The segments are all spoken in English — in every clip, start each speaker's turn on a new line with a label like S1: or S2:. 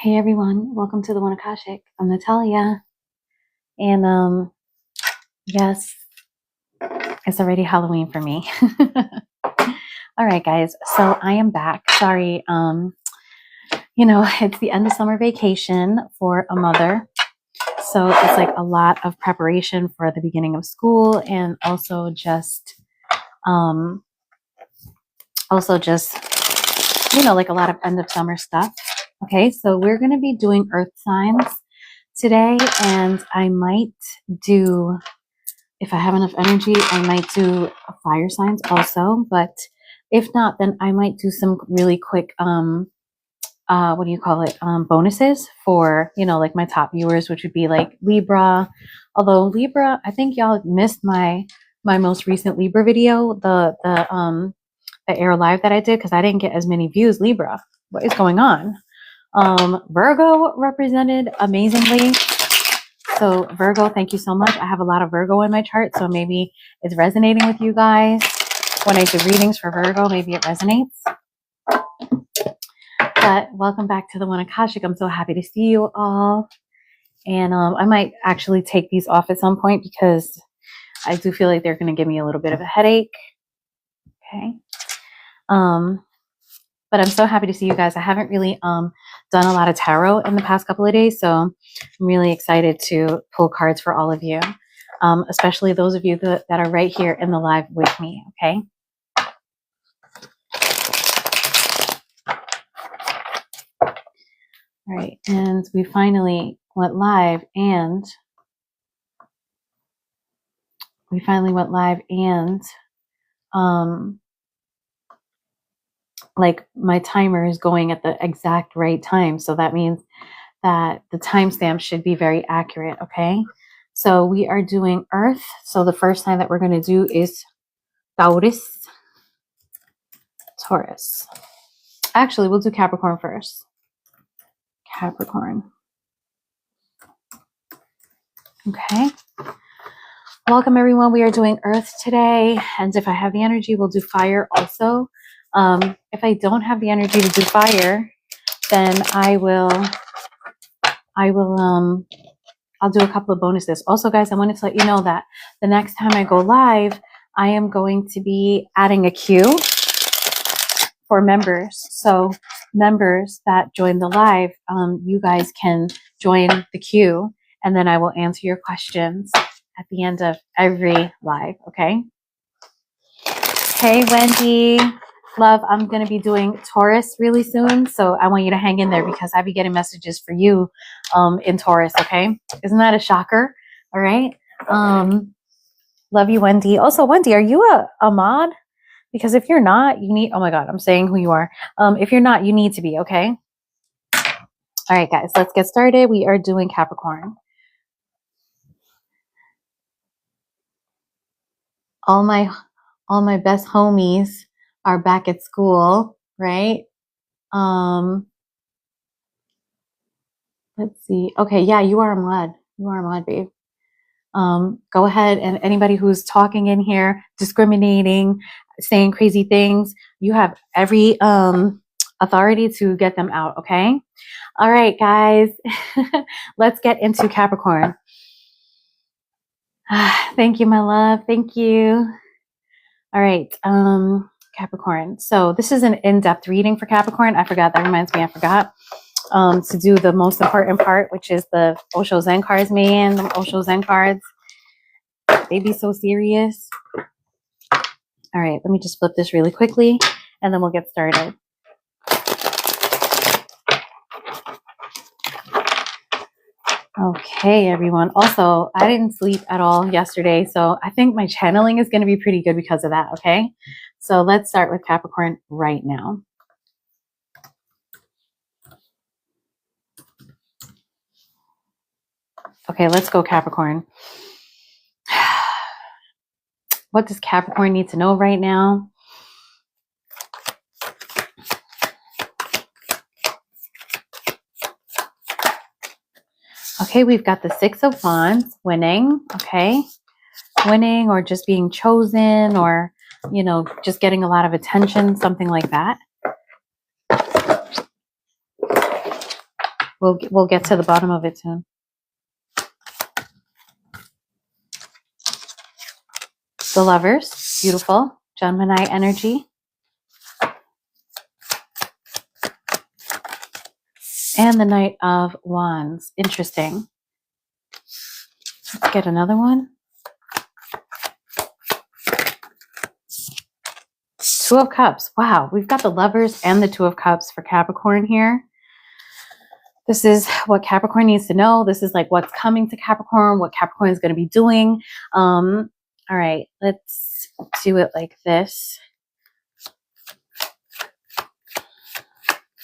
S1: Hey everyone, welcome to the One Akashic. I'm Natalia, and yes, it's already Halloween for me. All right, guys. So I am back. Sorry, it's the end of summer vacation for a mother, so it's like a lot of preparation for the beginning of school, and also just like a lot of end of summer stuff. Okay, so we're going to be doing earth signs today, and I might do, if I have enough energy, I might do fire signs also, but if not, then I might do some really quick bonuses for like my top viewers, which would be like Libra. Although Libra, I think y'all missed my most recent Libra video, the air live that I did, because I didn't get as many views. Libra, what is going on? Virgo represented amazingly. So Virgo, thank you so much. I have a lot of Virgo in my chart, so maybe it's resonating with you guys. When I do readings for Virgo, maybe it resonates. But welcome back to the One Akashic. I'm so happy to see you all. And I might actually take these off at some point because I do feel like they're going to give me a little bit of a headache. Okay. But I'm so happy to see you guys. I haven't really done a lot of tarot in the past couple of days, so I'm really excited to pull cards for all of you, especially those of you that are right here in the live with me, okay? All right, and we finally went live, and like my timer is going at the exact right time. So that means that the timestamp should be very accurate. Okay. So we are doing Earth. So the first sign that we're going to do is Taurus. Actually, we'll do Capricorn first. Capricorn. Okay. Welcome everyone. We are doing Earth today. And if I have the energy, we'll do fire also. If I don't have the energy to do fire, then I'll do a couple of bonuses. Also, guys, I wanted to let you know that the next time I go live, I am going to be adding a queue for members. So members that join the live, you guys can join the queue, and then I will answer your questions at the end of every live. Okay. Hey, Wendy. Love, I'm going to be doing Taurus really soon, so I want you to hang in there because I'll be getting messages for you in Taurus, okay? Isn't that a shocker? All right. Love you, Wendy. Also, Wendy, are you a mod? Because if you're not, you need, oh my God, I'm saying who you are. If you're not, you need to be, okay? All right, guys, let's get started. We are doing Capricorn. All my best homies are back at school, right? Let's see. Okay, yeah, you are a mod. You are a mod, babe. Go ahead, and anybody who's talking in here, discriminating, saying crazy things, you have every authority to get them out, okay? All right, guys. Let's get into Capricorn. Thank you, my love. Thank you. All right, Capricorn. So this is an in-depth reading for Capricorn. I forgot. That reminds me, I forgot to do the most important part, which is the Osho Zen cards, man. The Osho Zen cards. They be so serious. All right, let me just flip this really quickly, and then we'll get started. Okay, everyone. Also, I didn't sleep at all yesterday, so I think my channeling is going to be pretty good because of that, okay? So let's start with Capricorn right now. Okay, let's go, Capricorn. What does Capricorn need to know right now? Okay, we've got the Six of Wands, winning, okay? Winning or just being chosen, or, just getting a lot of attention, something like that. We'll get to the bottom of it soon. The Lovers, beautiful. Gemini energy. And the Knight of Wands. Interesting. Let's get another one. Two of Cups. Wow, we've got the Lovers and the Two of Cups for Capricorn here. This is what Capricorn needs to know. This is like what's coming to Capricorn, what Capricorn is going to be doing. All right, let's do it like this.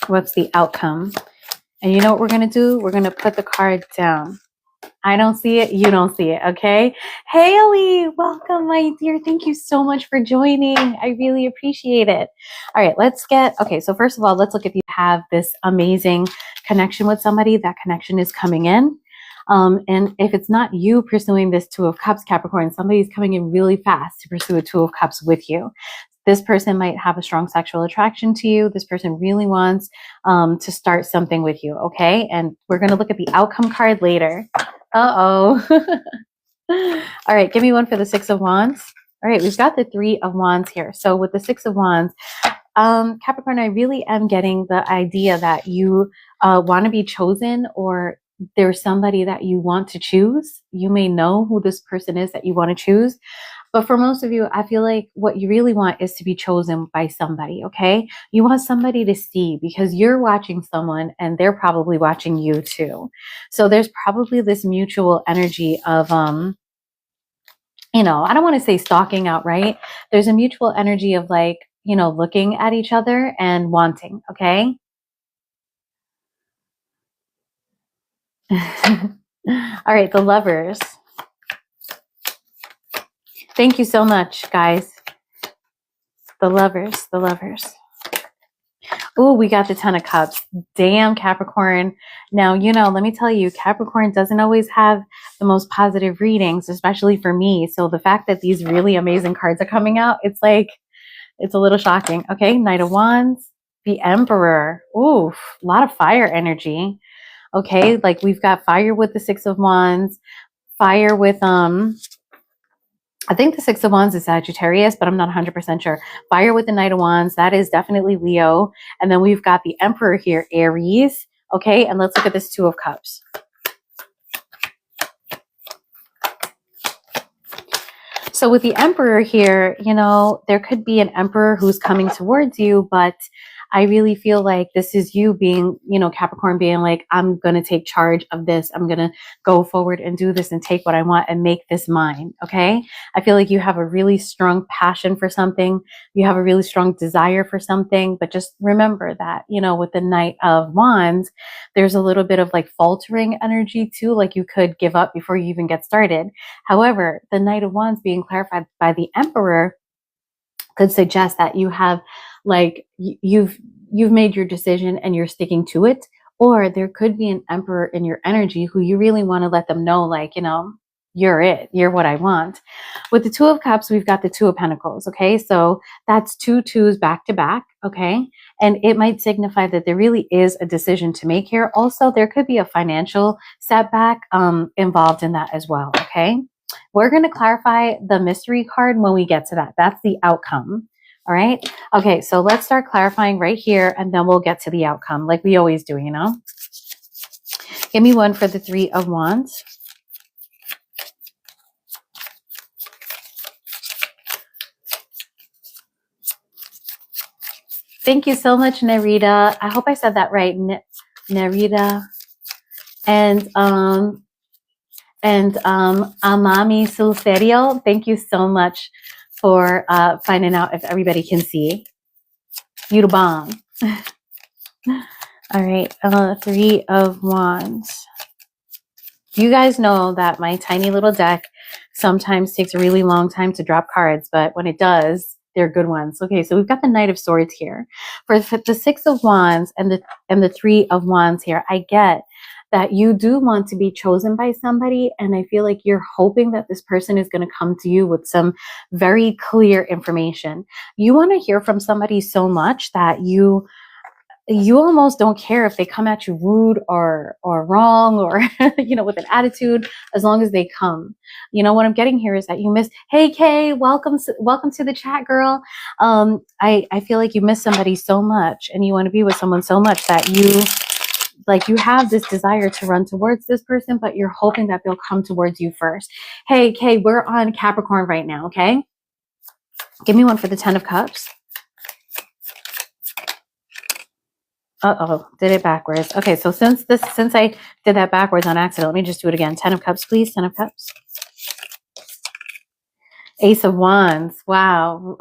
S1: What's the outcome? And you know what we're going to do? We're going to put the card down. I don't see it. You don't see it. Okay. Haley, welcome, my dear. Thank you so much for joining. I really appreciate it. All right, let's get, okay. So first of all, let's look if you have this amazing connection with somebody. That connection is coming in. And if it's not you pursuing this Two of Cups, Capricorn, somebody's coming in really fast to pursue a Two of Cups with you. This person might have a strong sexual attraction to you. This person really wants to start something with you, okay? And we're going to look at the outcome card later. Uh-oh. All right, give me one for the Six of Wands. All right, we've got the Three of Wands here. So with the Six of Wands, Capricorn, I really am getting the idea that you want to be chosen, or there's somebody that you want to choose. You may know who this person is that you want to choose. But for most of you, I feel like what you really want is to be chosen by somebody, okay? You want somebody to see, because you're watching someone and they're probably watching you too. So there's probably this mutual energy of, you know, I don't want to say stalking outright. There's a mutual energy of like, you know, looking at each other and wanting, okay? All right, the Lovers. Thank you so much, guys. The Lovers, the Lovers. Oh, we got the Ten of Cups. Damn, Capricorn. Now, you know, let me tell you, Capricorn doesn't always have the most positive readings, especially for me. So the fact that these really amazing cards are coming out, it's like, it's a little shocking. Okay, Knight of Wands, the Emperor. Ooh, a lot of fire energy. Okay, like we've got fire with the Six of Wands, fire with, I think the Six of Wands is Sagittarius, but I'm not 100% sure. Fire with the Knight of Wands, that is definitely Leo. And then we've got the Emperor here, Aries. Okay, and let's look at this Two of Cups. So with the Emperor here, you know, there could be an Emperor who's coming towards you, but I really feel like this is you being, you know, Capricorn being like, I'm going to take charge of this. I'm going to go forward and do this and take what I want and make this mine. Okay. I feel like you have a really strong passion for something. You have a really strong desire for something, but just remember that, you know, with the Knight of Wands, there's a little bit of like faltering energy too. Like you could give up before you even get started. However, the Knight of Wands being clarified by the Emperor could suggest that you have like you've made your decision and you're sticking to it, or there could be an Emperor in your energy who you really want to let them know, like, you know, you're it, you're what I want. With the Two of Cups, we've got the Two of Pentacles. Okay, so that's two twos back to back. Okay, and it might signify that there really is a decision to make here. Also, there could be a financial setback involved in that as well. Okay, we're going to clarify the mystery card when we get to that. That's the outcome. All right. Okay. So let's start clarifying right here, and then we'll get to the outcome like we always do, you know. Give me one for the Three of Wands. Thank you so much, Nerita. I hope I said that right. Nerita. And Amami Sulserio, thank you so much for finding out if everybody can see. You the bomb. All right, Three of Wands. You guys know that my tiny little deck sometimes takes a really long time to drop cards, but when it does, they're good ones. Okay, so we've got the Knight of Swords here. For the Six of Wands and the Three of Wands here, I get that you do want to be chosen by somebody, and I feel like you're hoping that this person is going to come to you with some very clear information. You want to hear from somebody so much that you almost don't care if they come at you rude or wrong or you know, with an attitude, as long as they come. You know what I'm getting here is that you miss, hey Kay, welcome to the chat, girl. I feel like you miss somebody so much and you want to be with someone so much that you have this desire to run towards this person, but you're hoping that they'll come towards you first. Hey Kay, we're on Capricorn right now, okay? Give me one for the 10 of Cups. Uh-oh, did it backwards. Okay, so since I did that backwards on accident, let me just do it again. 10 of Cups, please. 10 of Cups. Ace of Wands. Wow.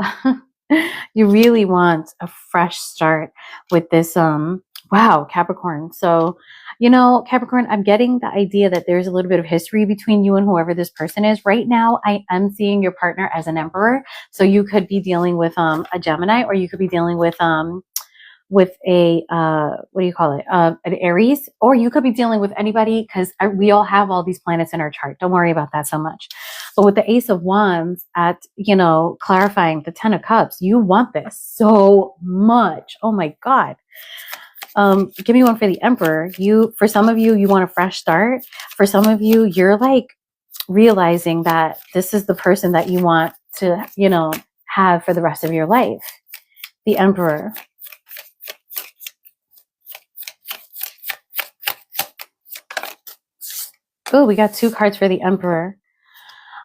S1: You really want a fresh start with this, wow, Capricorn. So, you know, Capricorn, I'm getting the idea that there's a little bit of history between you and whoever this person is. Right now, I am seeing your partner as an emperor. So you could be dealing with a Gemini, or you could be dealing with a what do you call it, an Aries, or you could be dealing with anybody, because we all have all these planets in our chart. Don't worry about that so much. But with the Ace of Wands at, you know, clarifying the 10 of Cups, you want this so much. Oh my God. Give me one for the Emperor. For some of you, you want a fresh start. For some of you, you're like realizing that this is the person that you want to, you know, have for the rest of your life. The Emperor. Oh, we got 2 cards for the Emperor.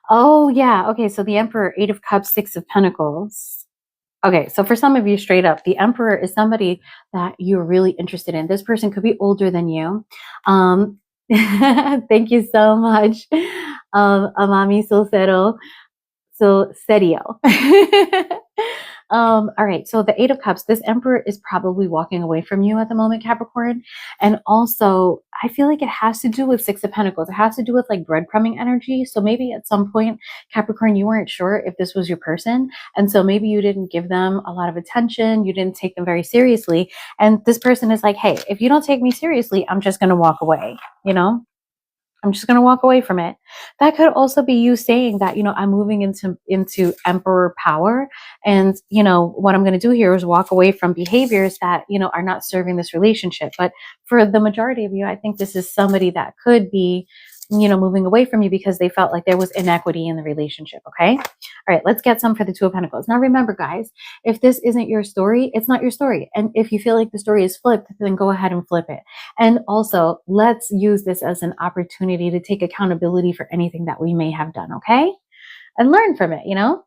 S1: Oh, yeah. Okay, so the Emperor, 8 of Cups, 6 of Pentacles. Okay, so for some of you, straight up, the Emperor is somebody that you're really interested in. This person could be older than you. Thank you so much, Amami Solcero. So serio. All right. So the 8 of Cups, this Emperor is probably walking away from you at the moment, Capricorn. And also, I feel like it has to do with 6 of Pentacles. It has to do with like breadcrumbing energy. So maybe at some point, Capricorn, you weren't sure if this was your person. And so maybe you didn't give them a lot of attention. You didn't take them very seriously. And this person is like, hey, if you don't take me seriously, I'm just going to walk away, you know? I'm just going to walk away from it. That could also be you saying that, you know, I'm moving into emperor power. And, you know, what I'm going to do here is walk away from behaviors that, you know, are not serving this relationship. But for the majority of you, I think this is somebody that could be, you know, moving away from you because they felt like there was inequity in the relationship. Okay. All right. Let's get some for the 2 of Pentacles. Now, remember, guys, if this isn't your story, it's not your story. And if you feel like the story is flipped, then go ahead and flip it. And also, let's use this as an opportunity to take accountability for anything that we may have done. Okay. And learn from it, you know?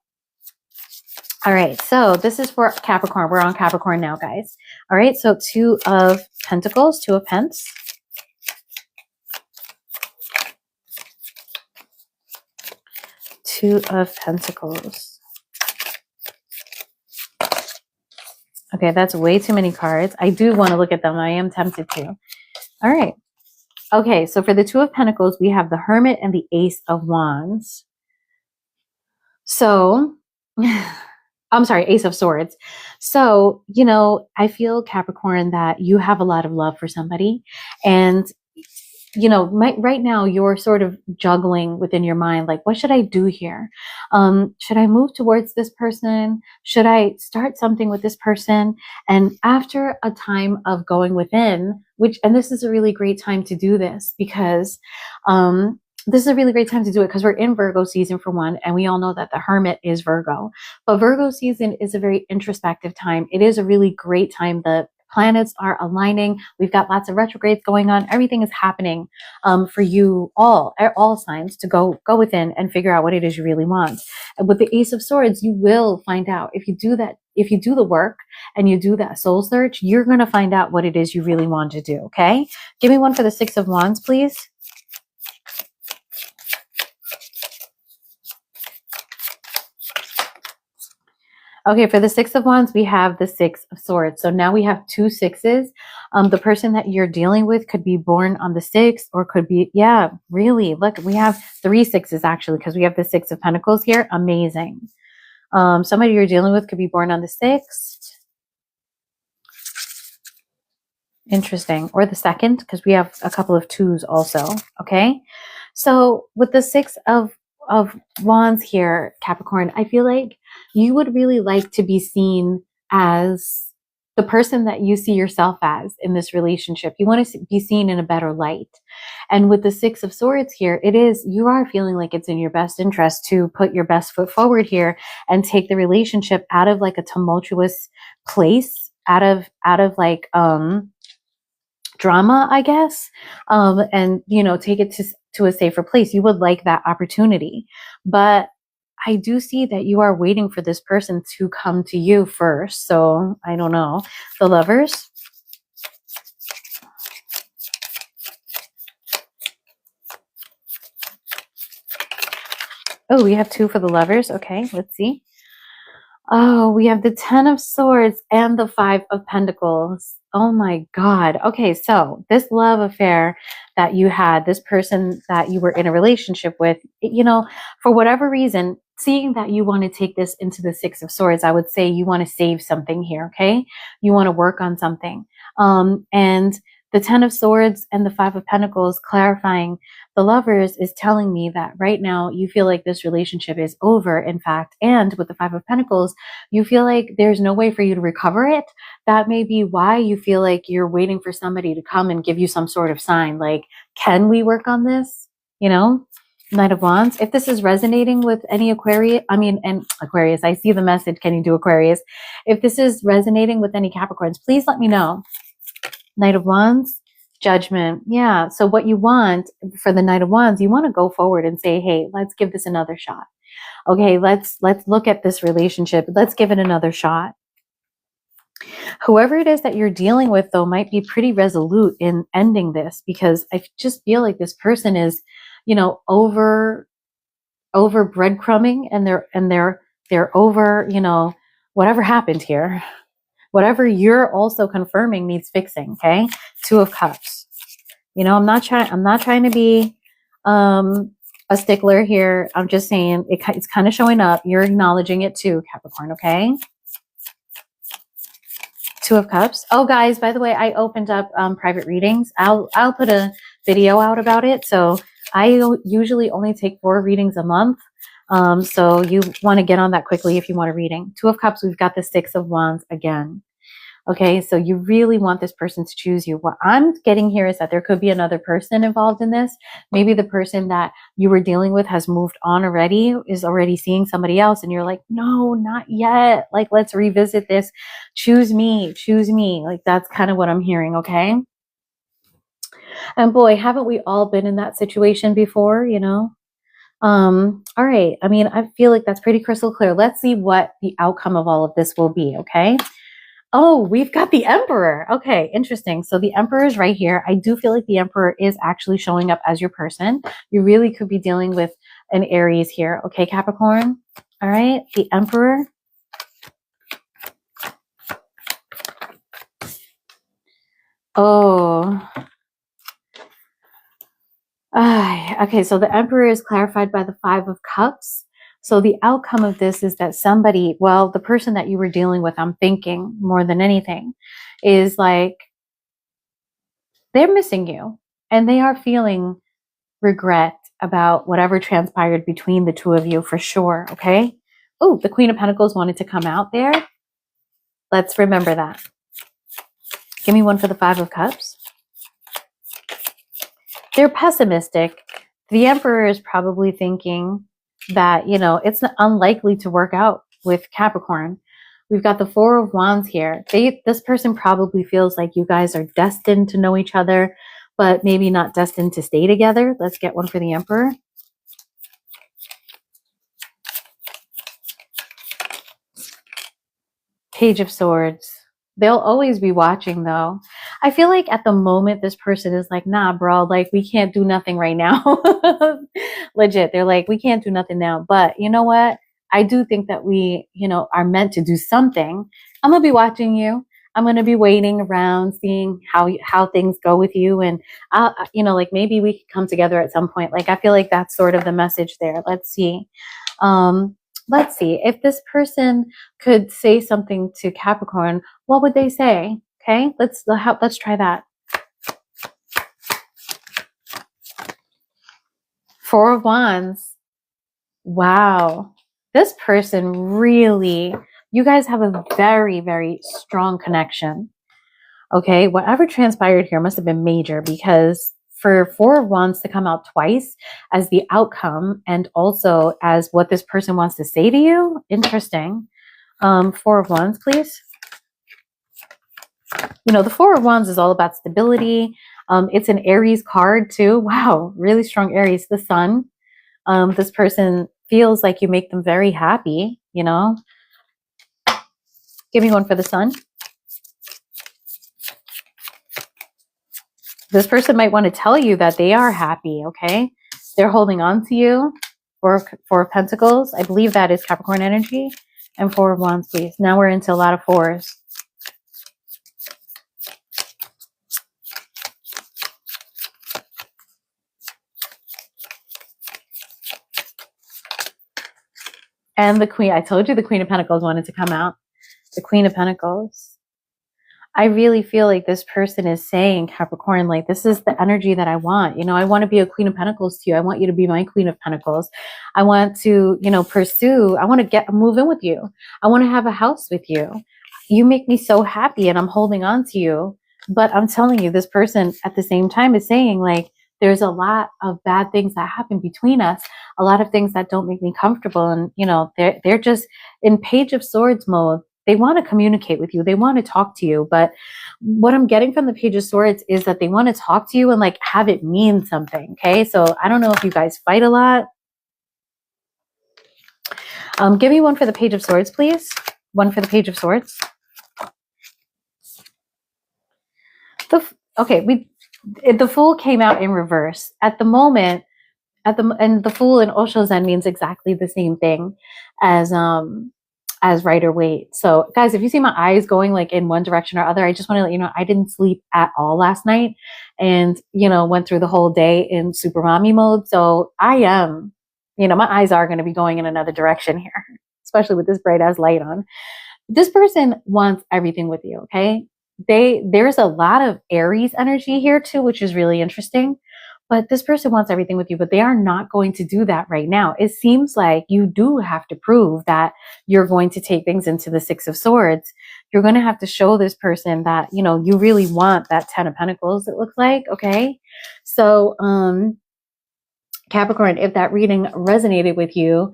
S1: All right. So this is for Capricorn. We're on Capricorn now, guys. All right. So 2 of Pentacles, 2 of Pence. 2 of Pentacles. Okay, that's way too many cards. I do want to look at them. I am tempted to. All right. Okay, so for the 2 of Pentacles, we have the Hermit and the Ace of Wands. So, I'm sorry, Ace of Swords. So, you know, I feel, Capricorn, that you have a lot of love for somebody. And you know, right now you're sort of juggling within your mind, like, what should I do here? Should I move towards this person? Should I start something with this person? And after a time of going within, and this is a really great time to do this because, this is a really great time to do it because we're in Virgo season for one, and we all know that the Hermit is Virgo. But Virgo season is a very introspective time. It is a really great time. The planets are aligning. We've got lots of retrogrades going on. Everything is happening for you all signs to go within and figure out what it is you really want. And with the Ace of Swords, you will find out if you do that. If you do the work and you do that soul search, you're going to find out what it is you really want to do. Okay. Give me one for the 6 of Wands, please. Okay, for the 6 of Wands, we have the 6 of Swords. So now we have 2 sixes. The person that you're dealing with could be born on the 6th or could be, yeah, really. Look, we have 3 sixes actually because we have the 6 of Pentacles here. Amazing. Somebody you're dealing with could be born on the 6th. Interesting. Or the 2nd because we have a couple of 2s also. Okay. So with the 6 of Wands here, Capricorn, I feel like you would really like to be seen as the person that you see yourself as in this relationship. You want to be seen in a better light. And with the Six of Swords here, you are feeling like it's in your best interest to put your best foot forward here and take the relationship out of like a tumultuous place, out of like, drama, I guess, and, you know, take it to a safer place. You would like that opportunity, but I do see that you are waiting for this person to come to you first. So I don't know. The Lovers. Oh, we have 2 for the Lovers. Okay, let's see. Oh, we have the 10 of Swords and the 5 of Pentacles. Oh my God. Okay, so this love affair that you had, this person that you were in a relationship with, you know, for whatever reason, seeing that you want to take this into the 6 of Swords, I would say you want to save something here, okay? You want to work on something. And the 10 of Swords and the 5 of Pentacles clarifying the Lovers is telling me that right now you feel like this relationship is over, in fact, and with the 5 of Pentacles, you feel like there's no way for you to recover it. That may be why you feel like you're waiting for somebody to come and give you some sort of sign, like, can we work on this? You know, Knight of Wands. If this is resonating with any Aquarius, I see the message, can you do Aquarius? If this is resonating with any Capricorns, please let me know. Knight of Wands, Judgment. Yeah. So what you want for the Knight of Wands, you want to go forward and say, hey, let's give this another shot. Okay, let's look at this relationship. Let's give it another shot. Whoever it is that you're dealing with, though, might be pretty resolute in ending this, because I just feel like this person is, you know, over breadcrumbing, and they're over, you know, whatever happened here. Whatever you're also confirming needs fixing, okay? 2 of Cups. You know, I'm not trying to be a stickler here. I'm just saying it's kind of showing up. You're acknowledging it too, Capricorn, okay? 2 of Cups. Oh, guys, by the way, I opened up private readings. I'll put a video out about it. So I usually only take 4 readings a month. So you want to get on that quickly if you want a reading. 2 of Cups, we've got the 6 of Wands again. Okay, so you really want this person to choose you. What I'm getting here is that there could be another person involved in this. Maybe the person that you were dealing with has moved on already, is already seeing somebody else, and you're like, no, not yet. Like, let's revisit this. Choose me, choose me. Like, that's kind of what I'm hearing, okay? And boy, haven't we all been in that situation before, you know? All right. I mean, I feel like that's pretty crystal clear. Let's see what the outcome of all of this will be, okay? Oh, we've got the Emperor. Okay, interesting. So the Emperor is right here. I do feel like the Emperor is actually showing up as your person. You really could be dealing with an Aries here. Okay, Capricorn. All right, the Emperor. Oh. Okay, so the Emperor is clarified by the 5 of Cups. So the outcome of this is that somebody, well, the person that you were dealing with, I'm thinking more than anything, is like, they're missing you and they are feeling regret about whatever transpired between the 2 of you for sure, okay? Oh, the Queen of Pentacles wanted to come out there. Let's remember that. Give me one for the 5 of Cups. They're pessimistic. The Emperor is probably thinking that, you know, it's unlikely to work out with Capricorn. We've got the 4 of Wands here. This person probably feels like you guys are destined to know each other, but maybe not destined to stay together. Let's get one for the Emperor. Page of Swords. They'll always be watching, though. I feel like at the moment, this person is like, nah, bro, like, we can't do nothing right now. Legit. They're like, we can't do nothing now. But you know what? I do think that we, you know, are meant to do something. I'm going to be watching you. I'm going to be waiting around, seeing how things go with you. And, you know, like, maybe we could come together at some point. Like, I feel like that's sort of the message there. Let's see. Let's see if this person could say something to Capricorn. What would they say? Okay, let's try that. 4 of Wands. Wow, this person really You guys have a very, very strong connection. Okay, whatever transpired here must have been major, because for Four of Wands to come out twice as the outcome and also as what this person wants to say to you, interesting. Four of Wands, please. You know, the Four of Wands is all about stability. It's an Aries card too. Wow, really strong Aries. The Sun. This person feels like you make them very happy, you know. Give me one for the Sun. This person might want to tell you that they are happy, okay? They're holding on to you. Four of Pentacles. I believe that is Capricorn energy. And Four of Wands, please. Now we're into a lot of fours. And the Queen. I told you the Queen of Pentacles wanted to come out. The Queen of Pentacles. I really feel like this person is saying, Capricorn, like, this is the energy that I want. You know, I want to be a Queen of Pentacles to you. I want you to be my Queen of Pentacles. I want to, you know, pursue. I want to move in with you. I want to have a house with you. You make me so happy and I'm holding on to you. But I'm telling you, this person at the same time is saying, like, there's a lot of bad things that happen between us. A lot of things that don't make me comfortable. And, you know, they're just in Page of Swords mode. They want to communicate with you. They want to talk to you. But what I'm getting from the Page of Swords is that they want to talk to you and like have it mean something. Okay. So I don't know if you guys fight a lot. Give me one for the Page of Swords, please. One for the Page of Swords. The Fool came out in reverse. At the moment, and the Fool in Osho Zen means exactly the same thing as Rider Waite. So guys, if you see my eyes going like in one direction or other, I just want to let you know I didn't sleep at all last night, and you know, went through the whole day in super mommy mode. So I am, you know, my eyes are going to be going in another direction here, especially with this bright ass light on. This person wants everything with you. Okay. There's a lot of Aries energy here too, which is really interesting. But this person wants everything with you, but they are not going to do that right now. It seems like you do have to prove that you're going to take things into the Six of Swords. You're going to have to show this person that, you know, you really want that Ten of Pentacles, it looks like. Okay. So, Capricorn, if that reading resonated with you,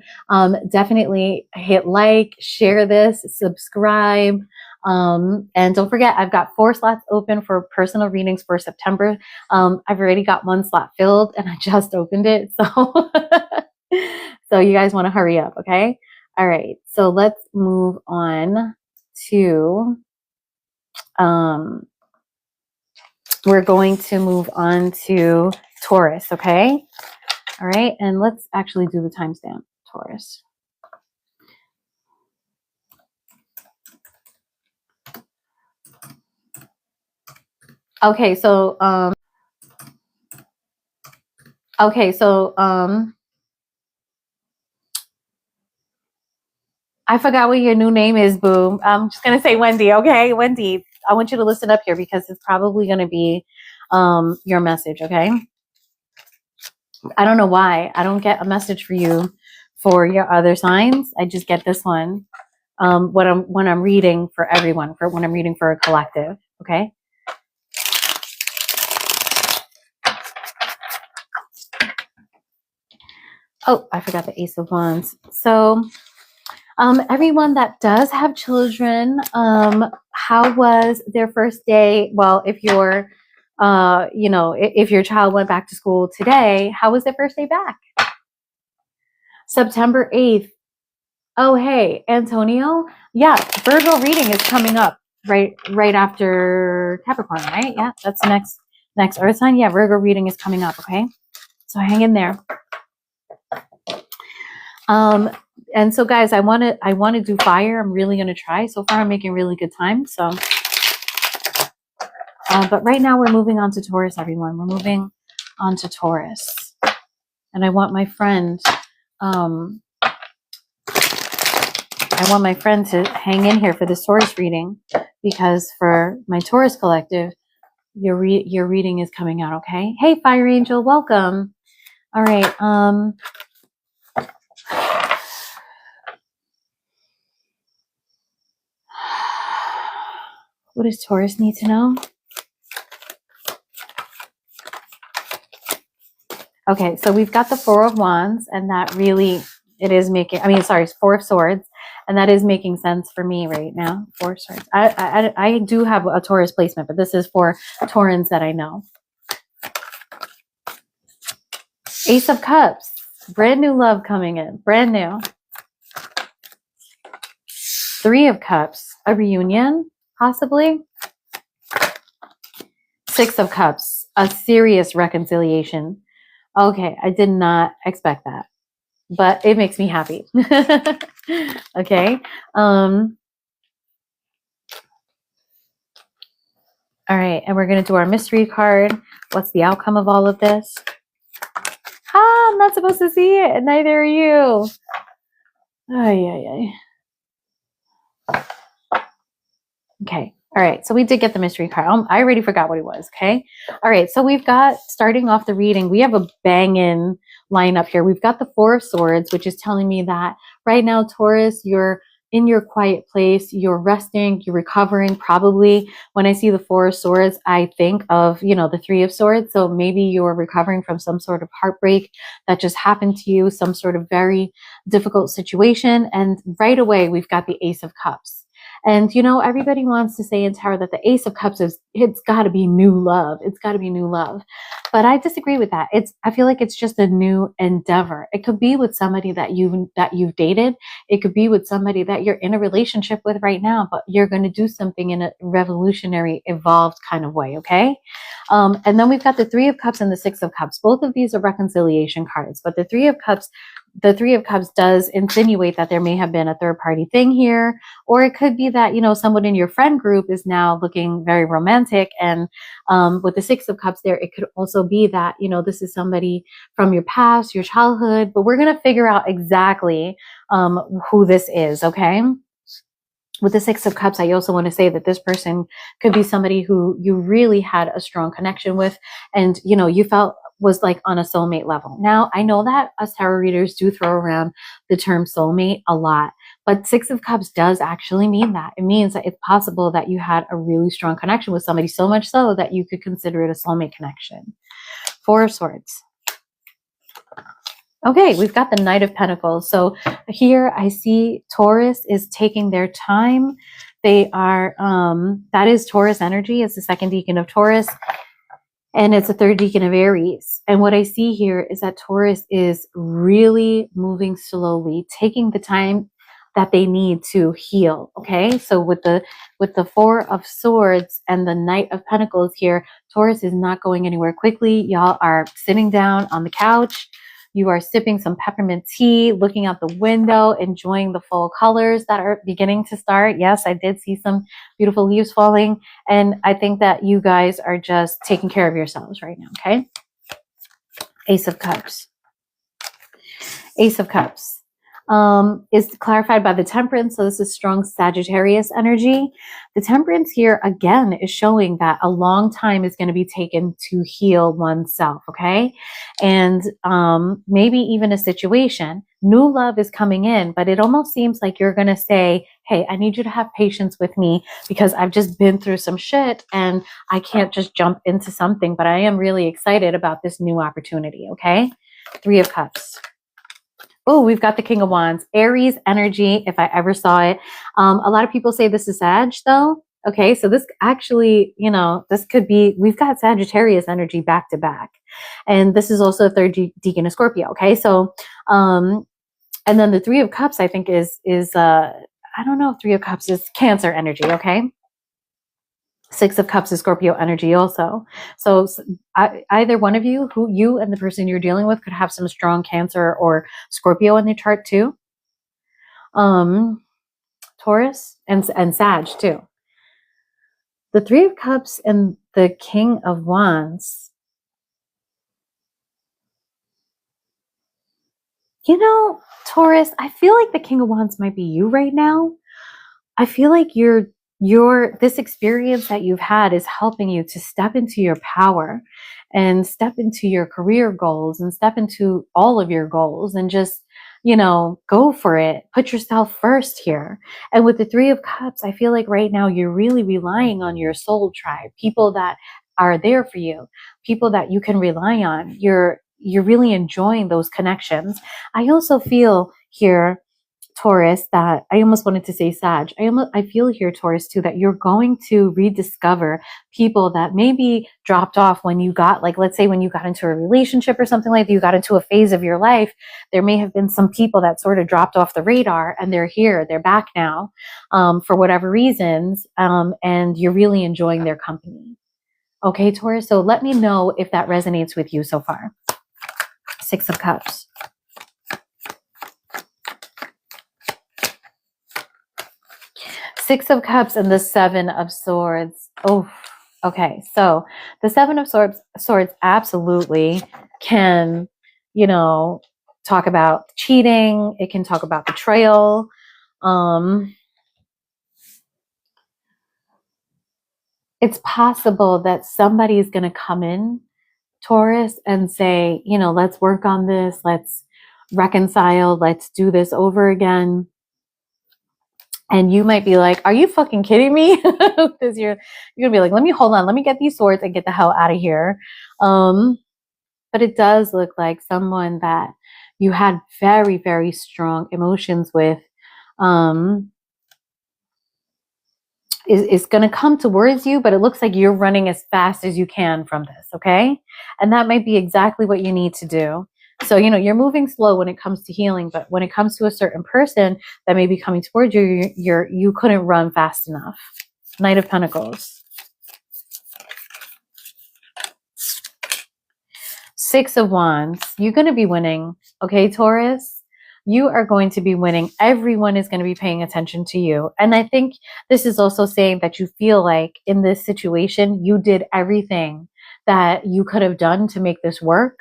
S1: definitely hit like, share this, subscribe. And don't forget, I've got 4 slots open for personal readings for September. I've already got 1 slot filled and I just opened it. So, so you guys want to hurry up. Okay. All right. So let's move on to, we're going to move on to Taurus. Okay. All right. And let's actually do the timestamp, Taurus. Okay, so I forgot what your new name is, boo. I'm just gonna say Wendy, okay? Wendy, I want you to listen up here because it's probably gonna be your message, okay? I don't know why. I don't get a message for you for your other signs. I just get this one. When I'm reading for everyone, for when I'm reading for a collective, okay? Oh, I forgot the Ace of Wands. So, everyone that does have children, how was their first day? Well, if you're, you know, if your child went back to school today, how was their first day back? September 8th. Oh, hey, Antonio. Yeah, Virgo reading is coming up right after Capricorn, right? Yeah, that's the next Earth sign. Yeah, Virgo reading is coming up. Okay, so hang in there. And so guys, I want to do fire. I'm really going to try. So far, I'm making really good time. So, but right now we're moving on to Taurus, everyone. We're moving on to Taurus. And I want my friend, to hang in here for this Taurus reading, because for my Taurus collective, your reading is coming out. Okay. Hey, Fire Angel, welcome. All right. What does Taurus need to know? Okay, so we've got the Four of Wands, and that really, it is making, Four of Swords, and that is making sense for me right now. Four of Swords. I do have a Taurus placement, but this is for Taurans that I know. Ace of Cups. Brand new love coming in. Brand new. Three of Cups. A reunion, possibly. Six of Cups. A serious reconciliation. Okay, I did not expect that, but it makes me happy. Okay. All right, and we're going to do our mystery card. What's the outcome of all of this? Ah, I'm not supposed to see it, and neither are you. Ay, ay, ay. Okay. All right, so we did get the mystery card. I already forgot what it was, okay? All right, so we've got, starting off the reading, we have a banging lineup here. We've got the Four of Swords, which is telling me that right now, Taurus, you're in your quiet place, you're resting, you're recovering. Probably when I see the Four of Swords, I think of, the Three of Swords. So maybe you're recovering from some sort of heartbreak that just happened to you, some sort of very difficult situation. And right away, we've got the Ace of Cups. And, everybody wants to say in tarot that the Ace of Cups it's got to be new love. It's got to be new love. But I disagree with that. I feel like it's just a new endeavor. It could be with somebody that you've dated. It could be with somebody that you're in a relationship with right now, but you're going to do something in a revolutionary, evolved kind of way. Okay. And then we've got the Three of Cups and the Six of Cups. Both of these are reconciliation cards, but the Three of Cups does insinuate that there may have been a third party thing here, or it could be that, someone in your friend group is now looking very romantic. And with the Six of Cups there, it could also be that, this is somebody from your past, your childhood, but we're going to figure out exactly who this is. Okay. With the Six of Cups, I also want to say that this person could be somebody who you really had a strong connection with, and, you felt was like on a soulmate level. Now, I know that us tarot readers do throw around the term soulmate a lot, but Six of Cups does actually mean that. It means that it's possible that you had a really strong connection with somebody, so much so that you could consider it a soulmate connection. Four of Swords. Okay, we've got the Knight of Pentacles. So here I see Taurus is taking their time. They are, that is Taurus energy. It's the second decan of Taurus. And it's a third decan of Aries. And what I see here is that Taurus is really moving slowly, taking the time that they need to heal. Okay. So with the Four of Swords and the Knight of Pentacles here, Taurus is not going anywhere quickly. Y'all are sitting down on the couch. You are sipping some peppermint tea, looking out the window, enjoying the fall colors that are beginning to start. Yes, I did see some beautiful leaves falling. And I think that you guys are just taking care of yourselves right now, okay? Ace of Cups. Ace of Cups is clarified by the Temperance. So this is strong Sagittarius energy. The Temperance here, again, is showing that a long time is going to be taken to heal oneself, okay? And maybe even a situation. New love is coming in, but it almost seems like you're going to say, hey, I need you to have patience with me because I've just been through some shit and I can't just jump into something, but I am really excited about this new opportunity, okay? Three of Cups. Oh, we've got the King of Wands, Aries energy, if I ever saw it. A lot of people say this is Sag, though. Okay, so this actually, this could be, we've got Sagittarius energy back to back. And this is also a third decan of Scorpio, okay? So, and then the Three of Cups, I think is I don't know if Three of Cups is Cancer energy, okay? Six of Cups is Scorpio energy also. So either one of you, who you and the person you're dealing with, could have some strong Cancer or Scorpio in their chart too. Taurus and Sag too. The Three of Cups and the King of Wands. Taurus, I feel like the King of Wands might be you right now. I feel like this experience that you've had is helping you to step into your power and step into your career goals and step into all of your goals and just you know, go for it. Put yourself first here. And with the Three of Cups, I feel like right now you're really relying on your soul tribe, people that are there for you, people that you can rely on. You're really enjoying those connections. I also feel here, Taurus, that I almost wanted to say Sag. I feel here, Taurus, too, that you're going to rediscover people that maybe dropped off when you got, like, let's say when you got into a relationship or something like that, you got into a phase of your life. There may have been some people that sort of dropped off the radar, and they're here, they're back now, for whatever reasons, and you're really enjoying their company. Okay, Taurus, so let me know if that resonates with you so far. Six of Cups. Six of Cups and the Seven of Swords. Oh, okay. So the Seven of Swords absolutely can, you know, talk about cheating. It can talk about betrayal. It's possible that somebody is going to come in, Taurus, and say, you know, let's work on this. Let's reconcile. Let's do this over again. And you might be like, are you fucking kidding me? Because you're going to be like, let me hold on. Let me get these swords and get the hell out of here. But it does look like someone that you had very, very strong emotions with is going to come towards you, but it looks like you're running as fast as you can from this, okay? And that might be exactly what you need to do. So, you know, you're moving slow when it comes to healing, but when it comes to a certain person that may be coming towards you, you couldn't run fast enough. Knight of Pentacles. Six of Wands. You're going to be winning, okay, Taurus? You are going to be winning. Everyone is going to be paying attention to you. And I think this is also saying that you feel like in this situation, you did everything that you could have done to make this work.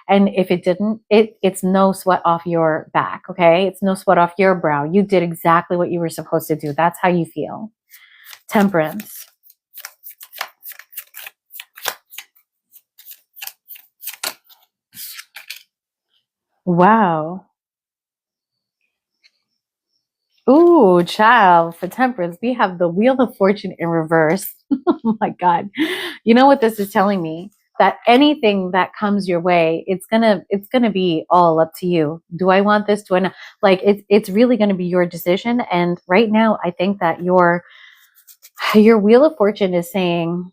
S1: And if it didn't, it's no sweat off your back, okay? It's no sweat off your brow. You did exactly what you were supposed to do. That's how you feel. Temperance. Wow. Ooh, child, for Temperance, we have the Wheel of Fortune in reverse. Oh my God. You know what this is telling me? That anything that comes your way, it's gonna be all up to you. Do I want this? Do I not? Like it's really gonna be your decision. And right now, I think that your Wheel of Fortune is saying,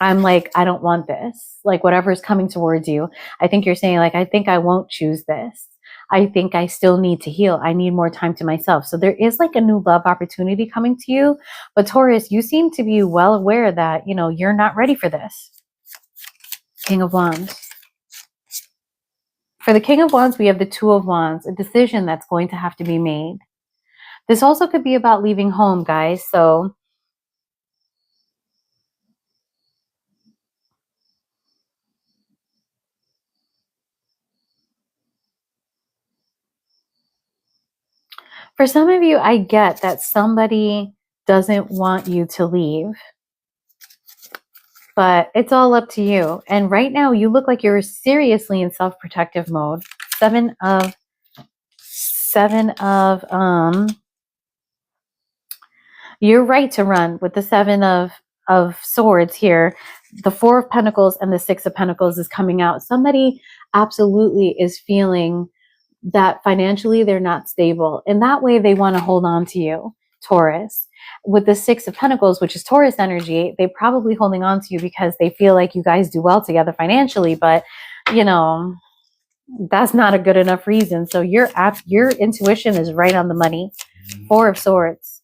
S1: I'm like, I don't want this. Like whatever is coming towards you, I think you're saying like, I think I won't choose this. I think I still need to heal. I need more time to myself. So there is like a new love opportunity coming to you. But Taurus, you seem to be well aware that, you know, you're not ready for this. King of Wands. For the King of Wands, we have the Two of Wands, a decision that's going to have to be made. This also could be about leaving home, guys. So for some of you, I get that somebody doesn't want you to leave, but it's all up to you. And right now you look like you're seriously in self-protective mode. Seven of you're right to run with the Seven of Swords here. The Four of Pentacles and the Six of Pentacles is coming out. Somebody absolutely is feeling that financially they're not stable. In that way, they want to hold on to you, Taurus. With the Six of Pentacles, which is Taurus energy, they're probably holding on to you because they feel like you guys do well together financially, but you know, that's not a good enough reason. So your intuition is right on the money. Four of Swords.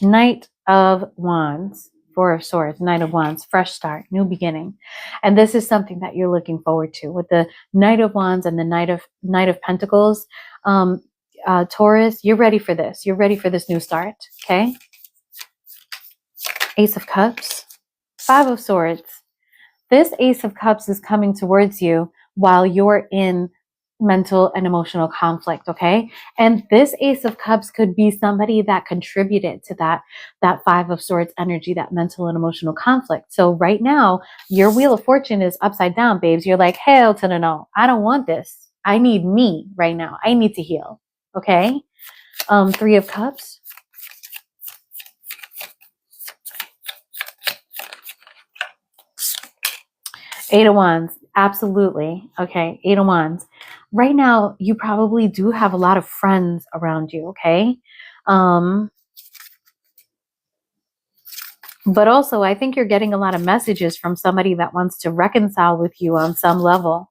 S1: Knight of Wands. Four of Swords, Knight of Wands, fresh start, new beginning. And this is something that you're looking forward to. With the Knight of Wands and the Knight of Pentacles, Taurus, you're ready for this. You're ready for this new start, okay? Ace of Cups, Five of Swords. This Ace of Cups is coming towards you while you're in mental and emotional conflict, okay? And this Ace of Cups could be somebody that contributed to that Five of Swords energy, that mental and emotional conflict. So right now, your Wheel of Fortune is upside down, babes. You're like, hell to the no. I don't want this. I need me right now. I need to heal. Okay. 3 of Cups. Eight of Wands. Absolutely. Okay. 8 of Wands. Right now, you probably do have a lot of friends around you. Okay. But also, I think you're getting a lot of messages from somebody that wants to reconcile with you on some level.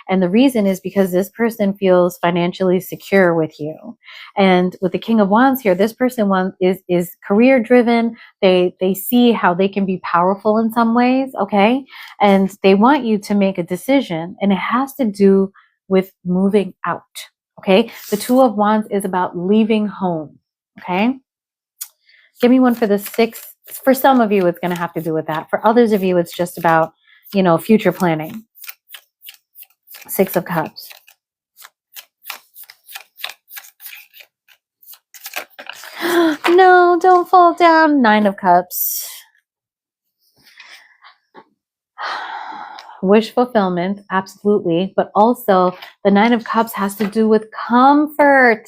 S1: And the reason is because this person feels financially secure with you. And with the King of Wands here, this person is career driven. They see how they can be powerful in some ways, okay? And they want you to make a decision, and it has to do with moving out, okay? The Two of Wands is about leaving home, okay? Give me one for the 6. For some of you, it's going to have to do with that. For others of you, it's just about, future planning. 6 of Cups. No, don't fall down. 9 of Cups. Wish fulfillment, absolutely. But also, the 9 of Cups has to do with comfort.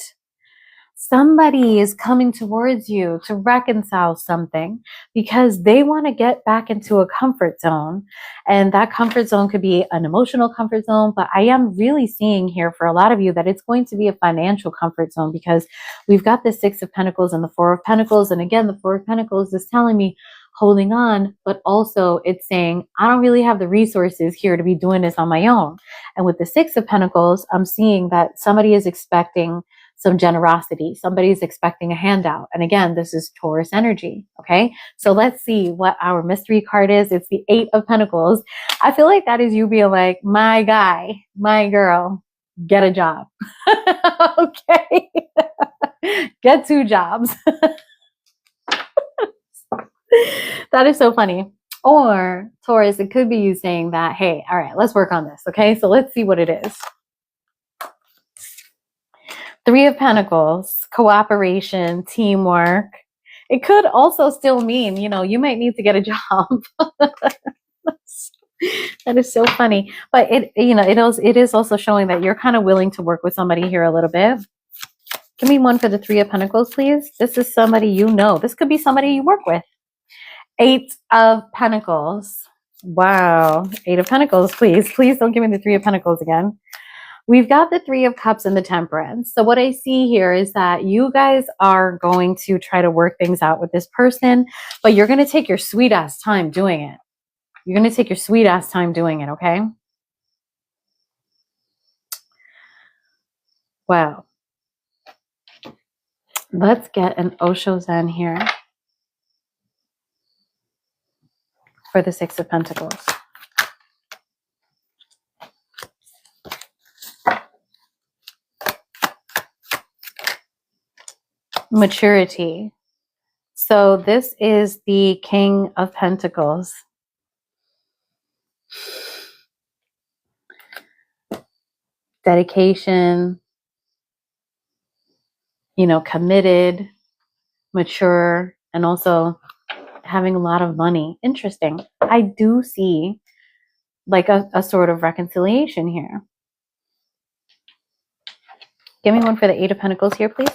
S1: Somebody is coming towards you to reconcile something because they want to get back into a comfort zone. And that comfort zone could be an emotional comfort zone, but I am really seeing here for a lot of you that it's going to be a financial comfort zone because we've got the 6 of Pentacles and the 4 of Pentacles. And again, the 4 of Pentacles is telling me holding on, but also it's saying, I don't really have the resources here to be doing this on my own. And with the 6 of Pentacles, I'm seeing that somebody is expecting some generosity. Somebody's expecting a handout. And again, this is Taurus energy. Okay. So let's see what our mystery card is. It's the 8 of Pentacles. I feel like that is you being like, my guy, my girl, get a job. Okay. Get 2 jobs. That is so funny. Or Taurus, it could be you saying that, hey, all right, let's work on this. Okay. So let's see what it is. 3 of Pentacles, cooperation, teamwork. It could also still mean, you might need to get a job. That is so funny. But it is also showing that you're kind of willing to work with somebody here a little bit. Give me one for the 3 of Pentacles, please. This is somebody you know. This could be somebody you work with. 8 of Pentacles. Wow. 8 of Pentacles, please. Please don't give me the 3 of Pentacles again. We've got the 3 of Cups and the Temperance. So what I see here is that you guys are going to try to work things out with this person, but you're going to take your sweet ass time doing it. You're going to take your sweet ass time doing it, okay? Wow. Let's get an Osho Zen here for the 6 of Pentacles. Maturity. So this is the King of Pentacles. Dedication, committed, mature, and also having a lot of money. Interesting. I do see like a sort of reconciliation here. Give me one for the 8 of Pentacles here, please.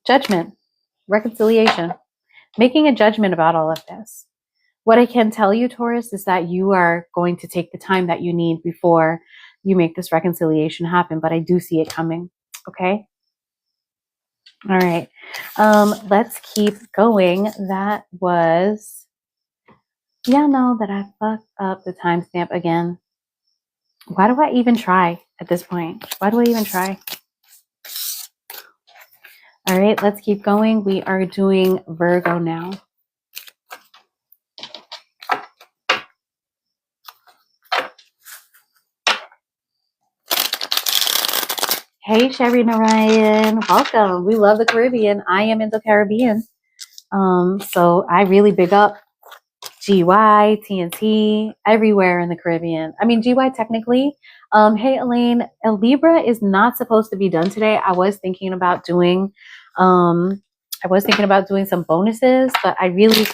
S1: Judgment, reconciliation, making a judgment about all of this. What I can tell you, Taurus, is that you are going to take the time that you need before you make this reconciliation happen, but I do see it coming. Okay. All right. Let's keep going. That was, that I fucked up the timestamp again. Why do I even try at this point? Why do I even try? All right, let's keep going. We are doing Virgo now. Hey, Sherry Narayan, welcome. We love the Caribbean. I am in the Caribbean. So I really big up GY, TNT, everywhere in the Caribbean. I mean, GY technically. Hey, Elaine, Libra is not supposed to be done today. I was thinking about doing some bonuses, but I really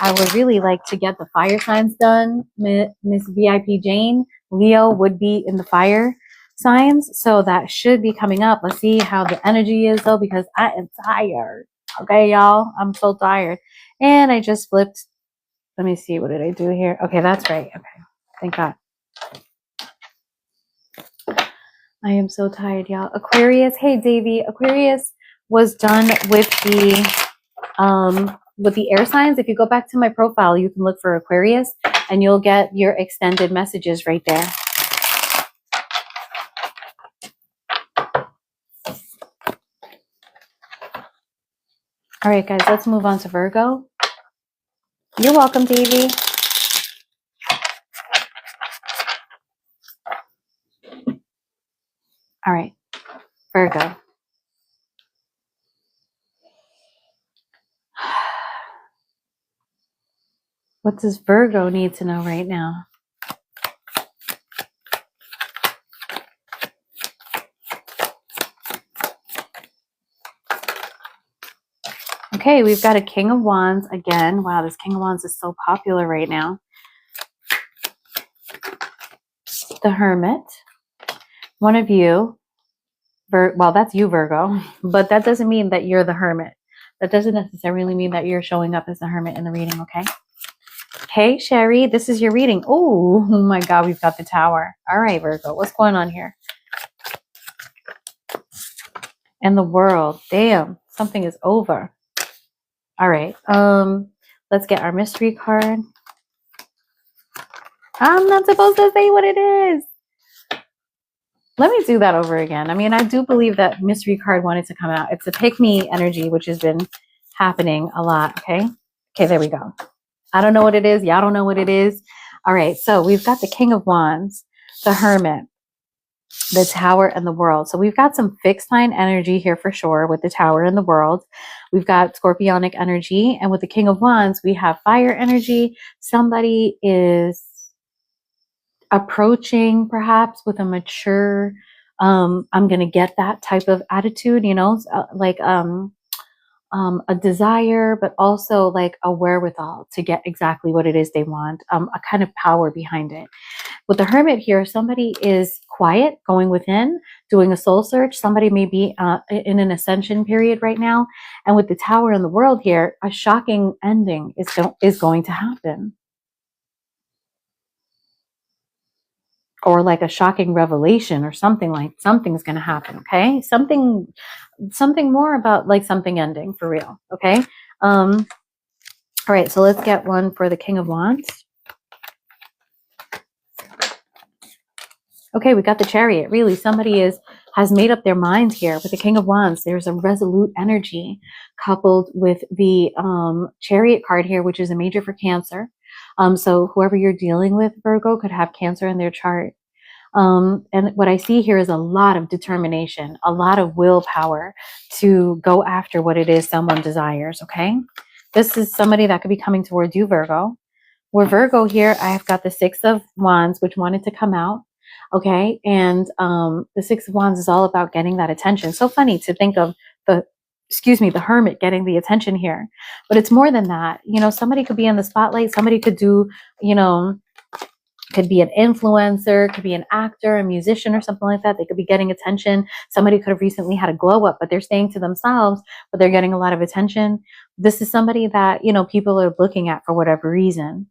S1: I would really like to get the fire signs done. Miss VIP Jane, Leo would be in the fire signs. So that should be coming up. Let's see how the energy is though, because I am tired. Okay, y'all. I'm so tired. And I just flipped. Let me see. What did I do here? Okay, that's right. Okay. Thank God. I am so tired, y'all. Aquarius. Hey, Davy. Aquarius was done with the air signs. If you go back to my profile, you can look for Aquarius and you'll get your extended messages right there. All right, guys, let's move on to Virgo. You're welcome, Davy. All right, Virgo. What does Virgo need to know right now? Okay, we've got a King of Wands again. Wow, this King of Wands is so popular right now. The Hermit. One of you, well, that's you, Virgo, but that doesn't mean that you're the Hermit. That doesn't necessarily mean that you're showing up as the Hermit in the reading, okay? Hey, Sherry, this is your reading. Oh my God, we've got the Tower. All right, Virgo, what's going on here? And the World. Damn, something is over. All right, let's get our mystery card. I'm not supposed to say what it is. Let me do that over again. I mean, I do believe that mystery card wanted to come out. It's a pick me energy, which has been happening a lot, okay? Okay, there we go. I don't know what it is. Y'all don't know what it is. All right, so we've got the King of Wands, the Hermit, the Tower, and the World. So we've got some fixed sign energy here for sure with the Tower and the World. We've got Scorpionic energy. And with the King of Wands, we have fire energy. Somebody is approaching perhaps with a mature, I'm going to get that type of attitude, you know, like a desire, but also like a wherewithal to get exactly what it is they want, a kind of power behind it. With the Hermit here, somebody is quiet, going within, doing a soul search. Somebody may be in an ascension period right now. And with the Tower and the World here, a shocking ending is going to happen. Or like a shocking revelation or something, like something's going to happen. Okay. Something more about like something ending for real. Okay. All right. So let's get one for the King of Wands. Okay. We got the Chariot. Really, somebody has made up their mind here with the King of Wands. There's a resolute energy coupled with the Chariot card here, which is a major for Cancer. So whoever you're dealing with, Virgo, could have Cancer in their chart. And what I see here is a lot of determination, a lot of willpower to go after what it is someone desires, okay? This is somebody that could be coming towards you, Virgo. Where Virgo here, I have got the Six of Wands, which wanted to come out, okay? And the Six of Wands is all about getting that attention. So funny to think of the Hermit getting the attention here. But it's more than that. You know, somebody could be in the spotlight. Somebody could do, you know, could be an influencer, could be an actor, a musician or something like that. They could be getting attention. Somebody could have recently had a glow up, but they're staying to themselves, but they're getting a lot of attention. This is somebody that, you know, people are looking at for whatever reason.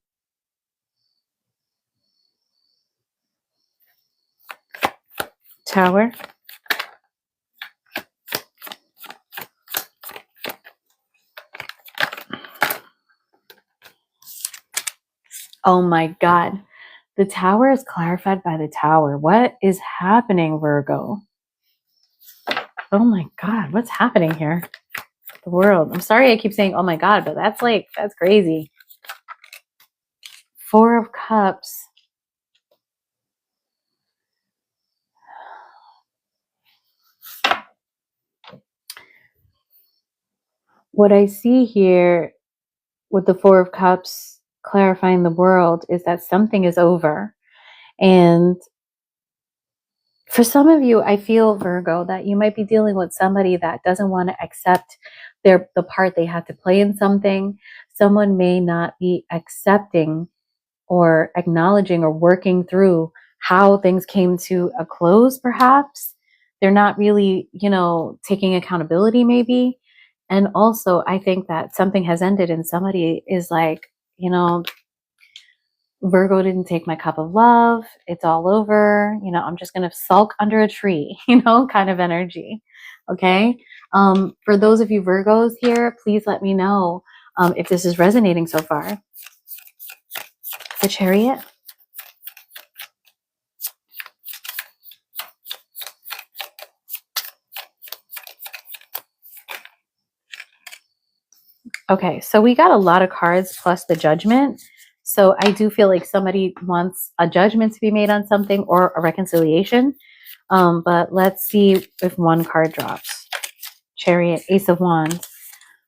S1: Tower. Oh my God. The Tower is clarified by the Tower. What is happening, Virgo? Oh my God, what's happening here? The World. I'm sorry I keep saying, oh my God, but that's crazy. Four of Cups. What I see here with the Four of Cups clarifying the World is that something is over. And for some of you, I feel, Virgo, that you might be dealing with somebody that doesn't want to accept the part they had to play in something. someone may not be accepting or acknowledging or working through how things came to a close, perhaps. They're not really, you know, taking accountability maybe. And also, I think that something has ended and somebody is like, you know, Virgo didn't take my cup of love. It's all over. You know, I'm just going to sulk under a tree, you know, kind of energy. Okay. For those of you Virgos here, please let me know if this is resonating so far. The Chariot. Okay, so we got a lot of cards plus the Judgment. So I do feel like somebody wants a judgment to be made on something or a reconciliation. But let's see if one card drops. Chariot, Ace of Wands.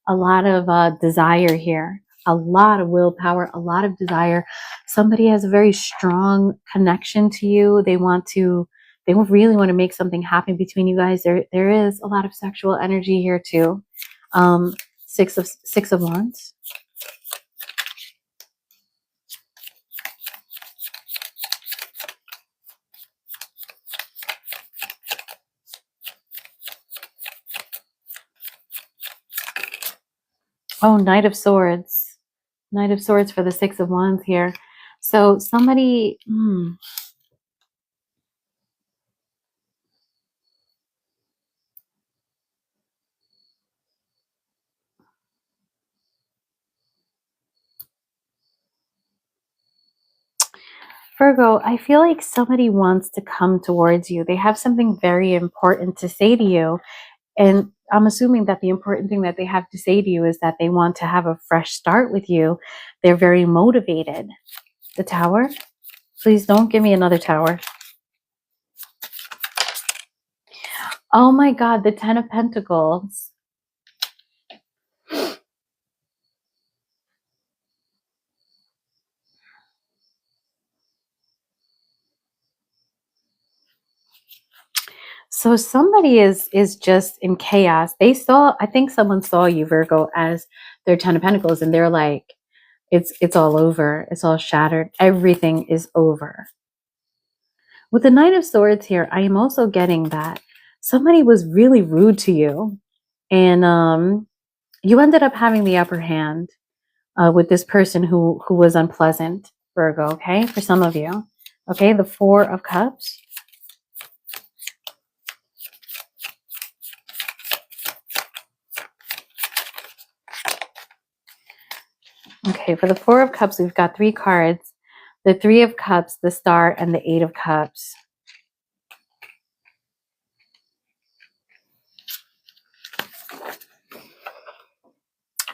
S1: A lot of desire here. A lot of willpower, a lot of desire. Somebody has a very strong connection to you. They really want to make something happen between you guys. There is a lot of sexual energy here too. Six of Wands. Oh, Knight of Swords. Knight of Swords for the Six of Wands here. So somebody... Virgo, I feel like somebody wants to come towards you. They have something very important to say to you. And I'm assuming that the important thing that they have to say to you is that they want to have a fresh start with you. They're very motivated. The Tower. Please don't give me another Tower. Oh my God, the Ten of Pentacles. So somebody is just in chaos. I think someone saw you, Virgo, as their Ten of Pentacles, and they're like, it's all over. It's all shattered. Everything is over. With the Knight of Swords here, I am also getting that somebody was really rude to you, and you ended up having the upper hand with this person who was unpleasant, Virgo. Okay, for some of you. Okay, the Four of Cups. Okay, for the Four of Cups, we've got three cards. The Three of Cups, the Star, and the Eight of Cups.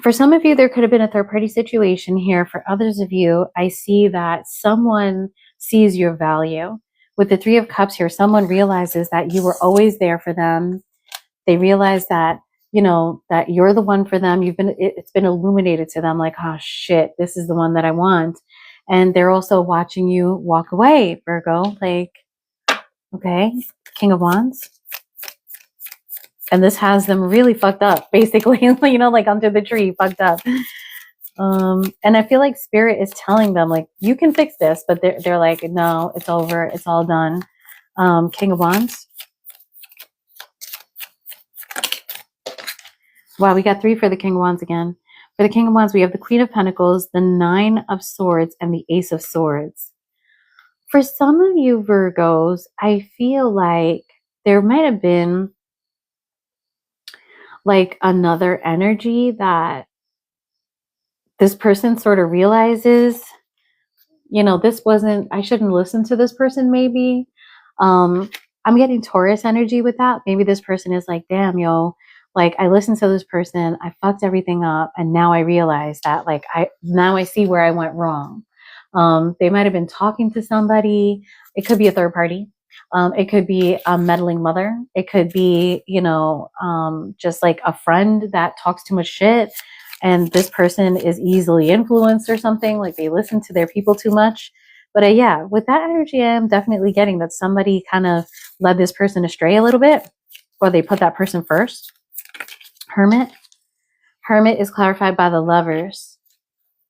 S1: For some of you, there could have been a third-party situation here. For others of you, I see that someone sees your value. With the Three of Cups here, someone realizes that you were always there for them. They realize that, you know, that you're the one for them. It's been illuminated to them like, oh shit, this is the one that I want. And they're also watching you walk away, Virgo. Like, okay, King of Wands. And this has them really fucked up, basically, you know, like under the tree, fucked up. And I feel like Spirit is telling them, like, you can fix this, but they're like, no, it's over. It's all done. King of Wands. Wow, we got three for the King of Wands again. For the King of Wands, we have the Queen of Pentacles, the Nine of Swords, and the Ace of Swords. For some of you Virgos, I feel like there might have been like another energy that this person sort of realizes, you know, I shouldn't listen to this person maybe. I'm getting Taurus energy with that. Maybe this person is like, damn, yo, like I listened to this person, I fucked everything up, and now I realize that like now I see where I went wrong. They might have been talking to somebody. It could be a third party. It could be a meddling mother. It could be, you know, just like a friend that talks too much shit, and this person is easily influenced or something, like they listen to their people too much. But yeah, with that energy, I'm definitely getting that somebody kind of led this person astray a little bit, or they put that person first. Hermit. Hermit is clarified by the Lovers.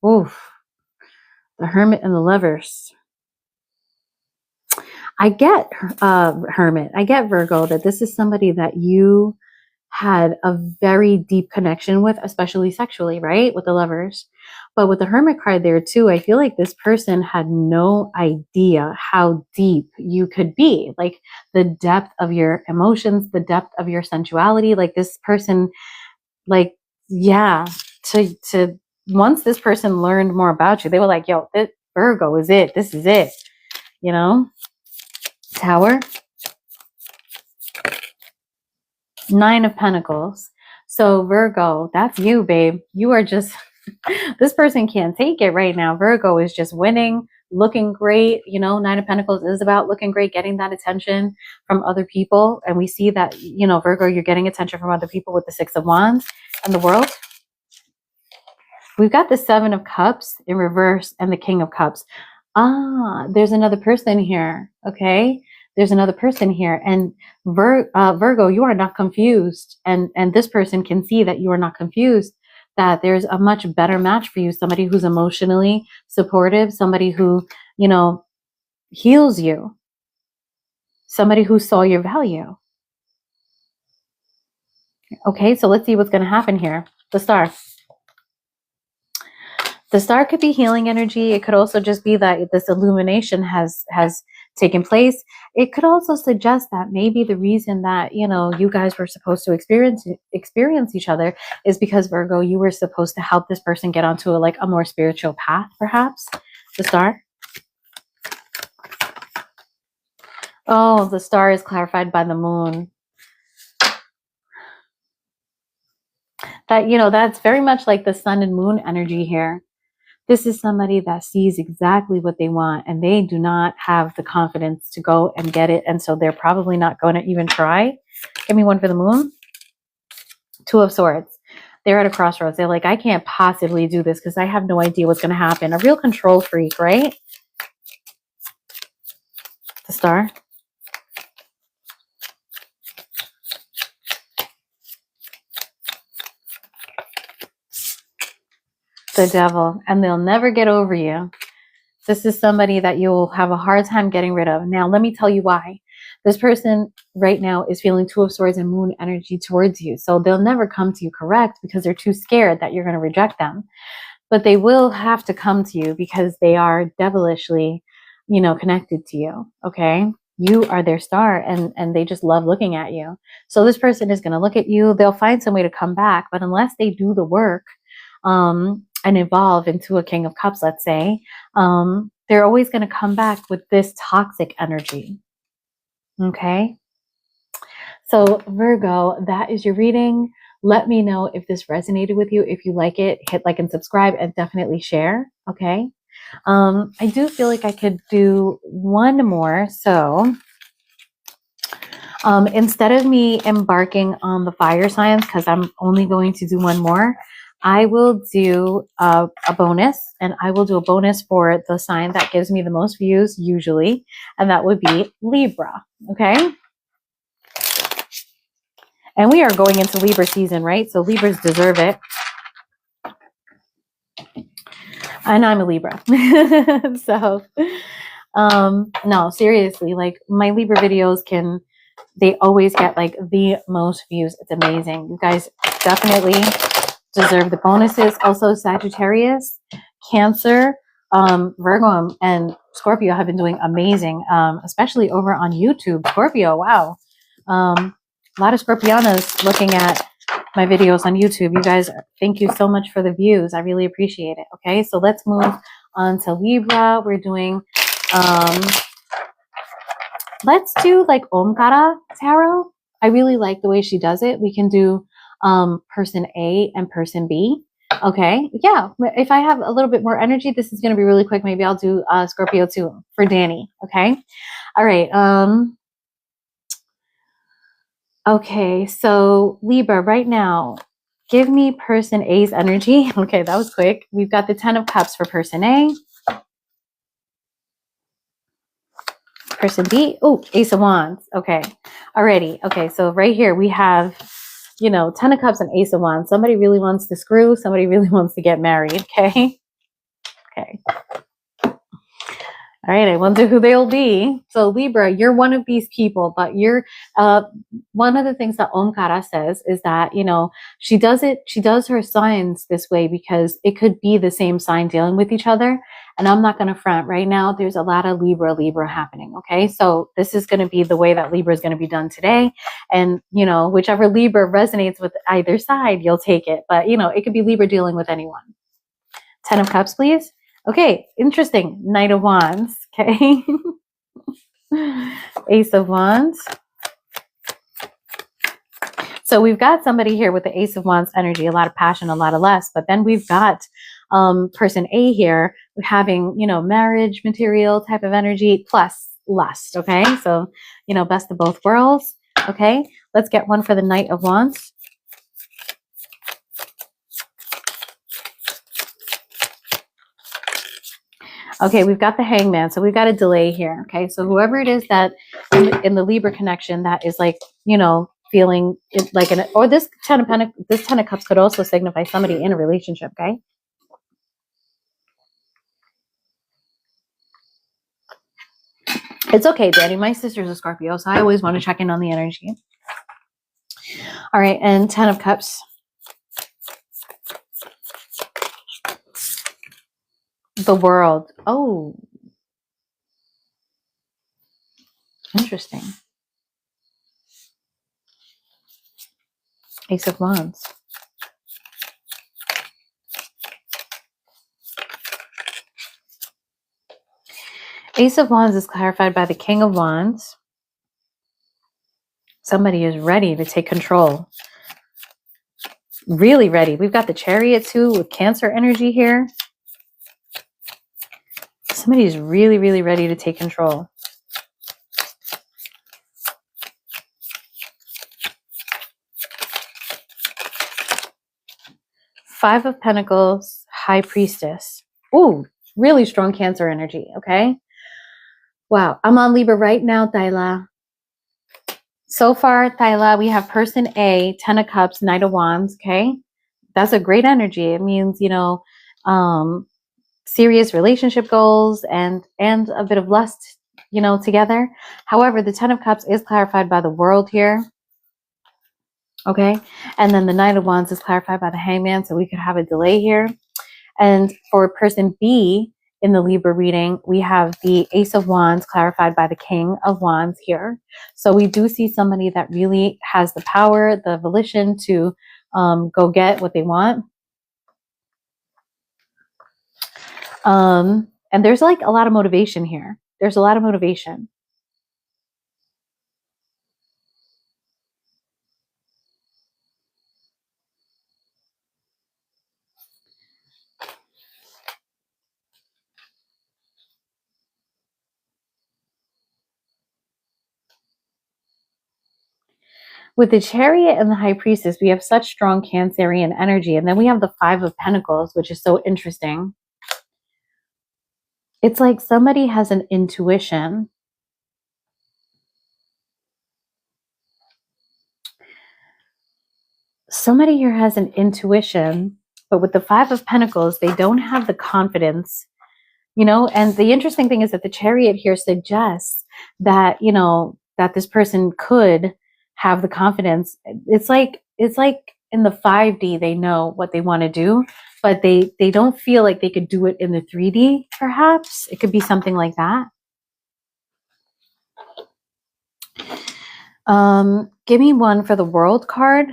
S1: Oof. The Hermit and the Lovers. I get Hermit. I get Virgo, that this is somebody that you had a very deep connection with, especially sexually, right? With the Lovers. But with the Hermit card there too, I feel like this person had no idea how deep you could be. Like the depth of your emotions, the depth of your sensuality. Like this person, like, yeah, to once this person learned more about you, they were like, yo, this Virgo is it. This is it. You know? Tower. 9 of Pentacles. So Virgo, that's you, babe. You are just, this person can't take it right now. Virgo is just winning, looking great. You know, 9 of Pentacles is about looking great, getting that attention from other people. And we see that, you know, Virgo, you're getting attention from other people with the 6 of Wands and the World. We've got the 7 of Cups in reverse and the King of Cups. Ah, there's another person here. Okay. There's another person here, and Virgo, you are not confused, and this person can see that you are not confused, that there's a much better match for you, somebody who's emotionally supportive, somebody who, you know, heals you, somebody who saw your value. Okay, so let's see what's going to happen here. The Star. The Star could be healing energy. It could also just be that this illumination has taken place. It could also suggest that maybe the reason that, you know, you guys were supposed to experience each other is because, Virgo, you were supposed to help this person get onto a more spiritual path, perhaps. The Star. Oh, the Star is clarified by the Moon. That, you know, that's very much like the Sun and Moon energy here. This is somebody that sees exactly what they want, and they do not have the confidence to go and get it. And so they're probably not going to even try. Give me one for the Moon. 2 of Swords. They're at a crossroads. They're like, I can't possibly do this because I have no idea what's going to happen. A real control freak, right? The Star. The Devil. And they'll never get over you. This is somebody that you'll have a hard time getting rid of. Now, let me tell you why. This person right now is feeling 2 of Swords and Moon energy towards you. So they'll never come to you, correct? Because they're too scared that you're going to reject them. But they will have to come to you because they are devilishly, you know, connected to you. Okay? You are their star, and they just love looking at you. So this person is going to look at you. They'll find some way to come back. But unless they do the work, and evolve into a King of Cups, let's say, they're always going to come back with this toxic energy. Okay. So Virgo, that is your reading. Let me know if this resonated with you. If you like it, hit like and subscribe, and definitely share. Okay. I do feel like I could do one more. So instead of me embarking on the fire signs, because I'm only going to do one more, I will do a bonus, and I will do a bonus for the sign that gives me the most views usually, and that would be Libra. Okay. And we are going into Libra season, right? So Libras deserve it. And I'm a Libra. So, no, seriously, like my Libra videos they always get like the most views. It's amazing. You guys definitely deserve the bonuses. Also, Sagittarius, Cancer, Virgo, and Scorpio have been doing amazing, especially over on YouTube. Scorpio, wow. A lot of Scorpianas looking at my videos on YouTube. You guys, thank you so much for the views. I really appreciate it. Okay, so let's move on to Libra. We're doing, let's do like Omkara Tarot. I really like the way she does it. We can do person A and person B. Okay, yeah, if I have a little bit more energy, this is going to be really quick. Maybe I'll do Scorpio too for Danny. Okay, all right. Okay, so Libra, right now, give me person A's energy. Okay, that was quick. We've got the 10 of Cups for person A. Person B, oh, Ace of Wands. Okay, alrighty. Okay, so right here we have, you know, 10 of Cups and Ace of Wands. Somebody really wants to screw. Somebody really wants to get married, okay? Okay. All right, I wonder who they'll be. So Libra, you're one of these people, but you're one of the things that Omkara says is that, you know, she does her signs this way because it could be the same sign dealing with each other. And I'm not going to front right now. There's a lot of Libra happening. Okay. So this is going to be the way that Libra is going to be done today. And, you know, whichever Libra resonates with either side, you'll take it. But, you know, it could be Libra dealing with anyone. 10 of Cups, please. Okay, interesting. Knight of Wands. Okay. Ace of Wands. So we've got somebody here with the Ace of Wands energy, a lot of passion, a lot of lust. But then we've got person A here having, you know, marriage material type of energy plus lust. Okay, so, you know, best of both worlds. Okay, let's get one for the Knight of Wands. Okay, we've got the Hangman, so we've got a delay here. Okay, so whoever it is that in the Libra connection that is like, you know, feeling it like an, or this Ten of Cups could also signify somebody in a relationship. Okay, it's okay, Daddy. My sister's a Scorpio, so I always want to check in on the energy. All right, and 10 of Cups. The World. Oh, interesting. Ace of Wands. Ace of Wands is clarified by the King of Wands. Somebody is ready to take control. Really ready. We've got the Chariot too with Cancer energy here. Somebody is really, really ready to take control. Five of Pentacles, High Priestess. Ooh, really strong Cancer energy, okay? Wow, I'm on Libra right now, Thyla. So far, Thyla, we have person A, 10 of Cups, Knight of Wands, okay? That's a great energy. It means, you know, serious relationship goals and a bit of lust, you know, together. However, the 10 of Cups is clarified by the World here. Okay. And then the Knight of Wands is clarified by the Hangman. So we could have a delay here. And for person B in the Libra reading, we have the Ace of Wands clarified by the King of Wands here. So we do see somebody that really has the power, the volition to go get what they want. And there's like a lot of motivation here. There's a lot of motivation. With the Chariot and the High Priestess, we have such strong Cancerian energy. And then we have the Five of Pentacles, which is so interesting. It's like somebody has an intuition. Somebody here has an intuition, but with the Five of Pentacles, they don't have the confidence, you know. And the interesting thing is that the Chariot here suggests that, you know, that this person could have the confidence. It's like in the 5D, they know what they want to do, but they don't feel like they could do it in the 3D, perhaps. It could be something like that. Give me one for the World card.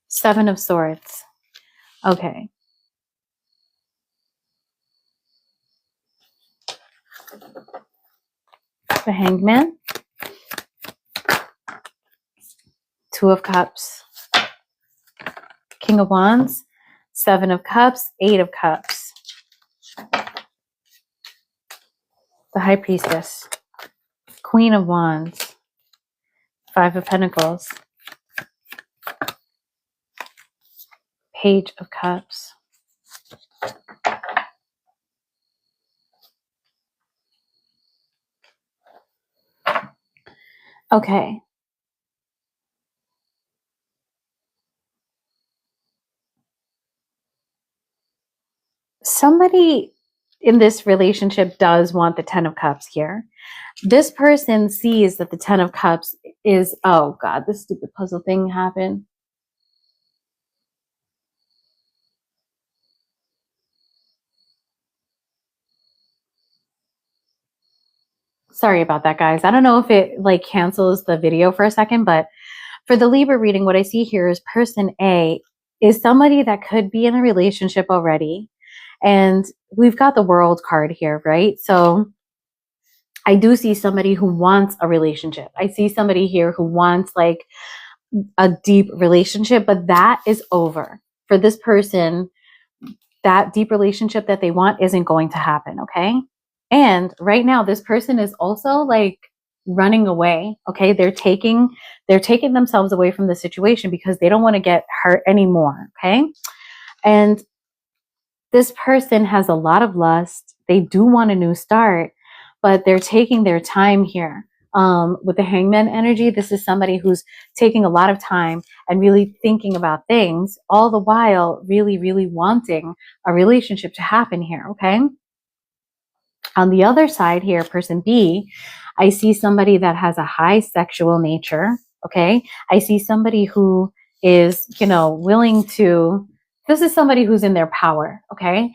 S1: Seven of Swords. Okay. The Hangman. Two of Cups. King of Wands. Seven of Cups. Eight of Cups. The High Priestess. Queen of Wands. Five of Pentacles. Page of Cups. Okay. Somebody in this relationship does want the 10 of Cups here. This person sees that the 10 of Cups is, oh God, this stupid puzzle thing happened. Sorry about that, guys. I don't know if it like cancels the video for a second, but for the Libra reading, what I see here is person A is somebody that could be in a relationship already. And we've got the World card here, right? So I do see somebody who wants a relationship. I see somebody here who wants like a deep relationship, but that is over. For this person, that deep relationship that they want isn't going to happen, okay? And right now, this person is also like running away, okay? They're taking themselves away from the situation because they don't want to get hurt anymore, okay? And this person has a lot of lust. They do want a new start, but they're taking their time here. With the Hangman energy, this is somebody who's taking a lot of time and really thinking about things, all the while really, really wanting a relationship to happen here, okay? On the other side here, person B, I see somebody that has a high sexual nature, okay? I see somebody who is, willing to, this is somebody who's in their power, okay?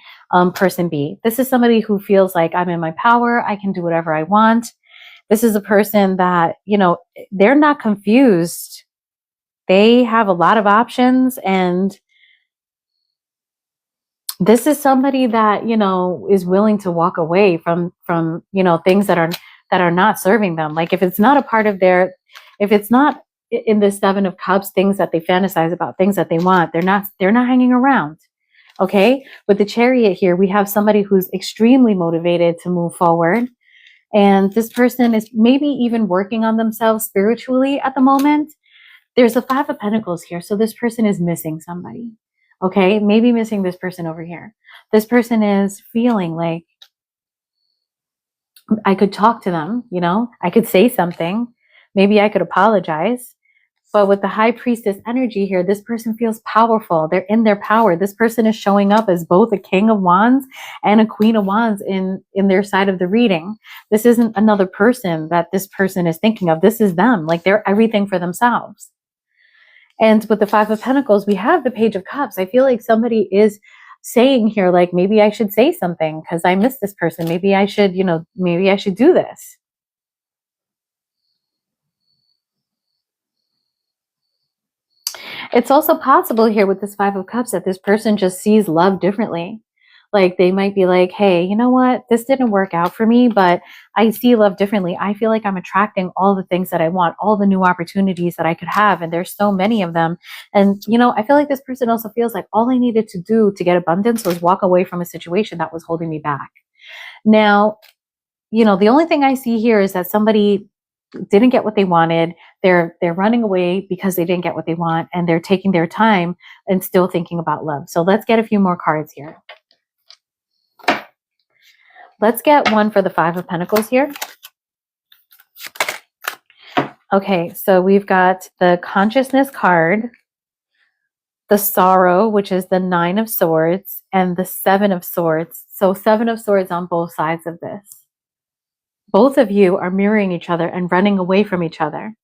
S1: Person B, this is somebody who feels like I'm in my power, I can do whatever I want. This is a person that, they're not confused. They have a lot of options, and this is somebody that, is willing to walk away from, things that are not serving them. Like if it's not a part of if it's not in the 7 of Cups, things that they fantasize about, things that they want, they're not hanging around. Okay. With the Chariot here, we have somebody who's extremely motivated to move forward. And this person is maybe even working on themselves spiritually at the moment. There's a 5 of Pentacles here. So this person is missing somebody. Okay. Maybe missing this person over here. This person is feeling like I could talk to them, I could say something. Maybe I could apologize. But with the High Priestess energy here, this person feels powerful. They're in their power. This person is showing up as both a King of Wands and a Queen of Wands in their side of the reading. This isn't another person that this person is thinking of. This is them. Like they're everything for themselves. And with the 5 of Pentacles, we have the Page of Cups. I feel like somebody is saying here, like, maybe I should say something because I miss this person. Maybe I should, maybe I should do this. It's also possible here with this 5 of Cups that this person just sees love differently. Like they might be like, hey, you know what? This didn't work out for me, but I see love differently. I feel like I'm attracting all the things that I want, all the new opportunities that I could have. And there's so many of them. And, I feel like this person also feels like all I needed to do to get abundance was walk away from a situation that was holding me back. Now, the only thing I see here is that somebody didn't get what they wanted. They're running away because they didn't get what they want, and they're taking their time and still thinking about love. So let's get a few more cards here. Let's get one for the 5 of Pentacles here. Okay, so we've got the Consciousness card, the Sorrow, which is the 9 of Swords, and the 7 of Swords. So 7 of Swords on both sides of this. Both of you are mirroring each other and running away from each other.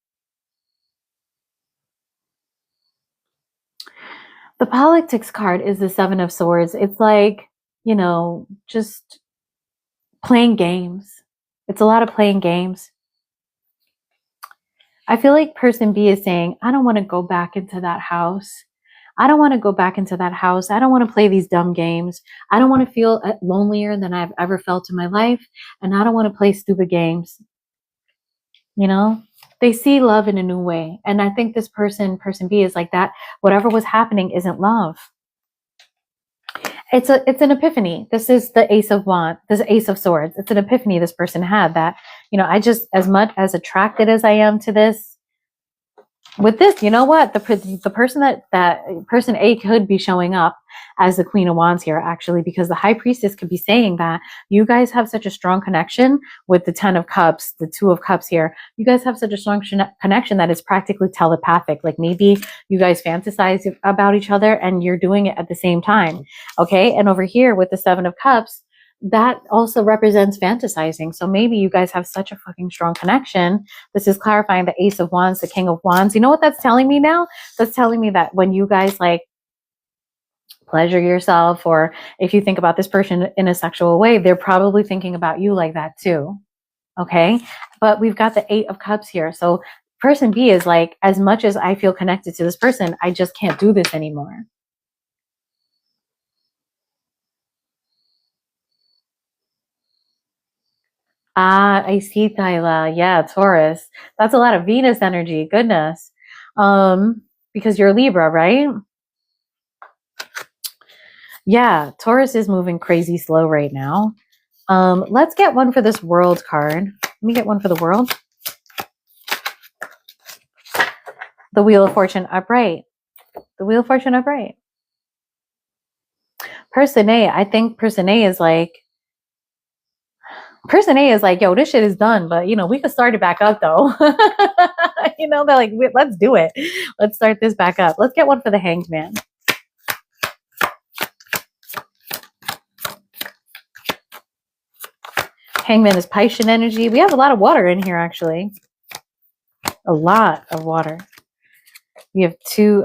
S1: The Politics card is the 7 of Swords. It's like, just playing games. It's a lot of playing games. I feel like person B is saying, I don't want to go back into that house. I don't want to go back into that house. I don't want to play these dumb games. I don't want to feel lonelier than I've ever felt in my life. And I don't want to play stupid games. They see love in a new way. And I think this person B is like that. Whatever was happening isn't love. It's an epiphany. This is the Ace of Wands, this Ace of Swords. It's an epiphany this person had that, I just, as much as attracted as I am to this, with this, you know what? The person that person A could be showing up as the Queen of Wands here, actually, because the High Priestess could be saying that you guys have such a strong connection with the Ten of Cups, the Two of Cups here. You guys have such a strong connection that it's practically telepathic. Like maybe you guys fantasize about each other and you're doing it at the same time. Okay. And over here with the Seven of Cups, that also represents fantasizing. So maybe you guys have such a fucking strong connection. This is clarifying the Ace of Wands, the King of Wands. You know what that's telling me now? That's telling me that when you guys like pleasure yourself, or if you think about this person in a sexual way, they're probably thinking about you like that too. Okay. But we've got the Eight of Cups here. So person B is like, as much as I feel connected to this person, I just can't do this anymore. Ah, I see, Tyla. Yeah, Taurus. That's a lot of Venus energy. Goodness. Because you're Libra, right? Yeah, Taurus is moving crazy slow right now. Let's get one for this World card. Let me get one for the World. The Wheel of Fortune upright. The Wheel of Fortune upright. Person A, I think person A is like, yo, this shit is done, but you know, we could start it back up though. You know, they're like, let's do it. Let's start this back up. Let's get one for the Hanged Man. Hangman is Piscean energy. We have a lot of water in here, actually. A lot of water. We have two,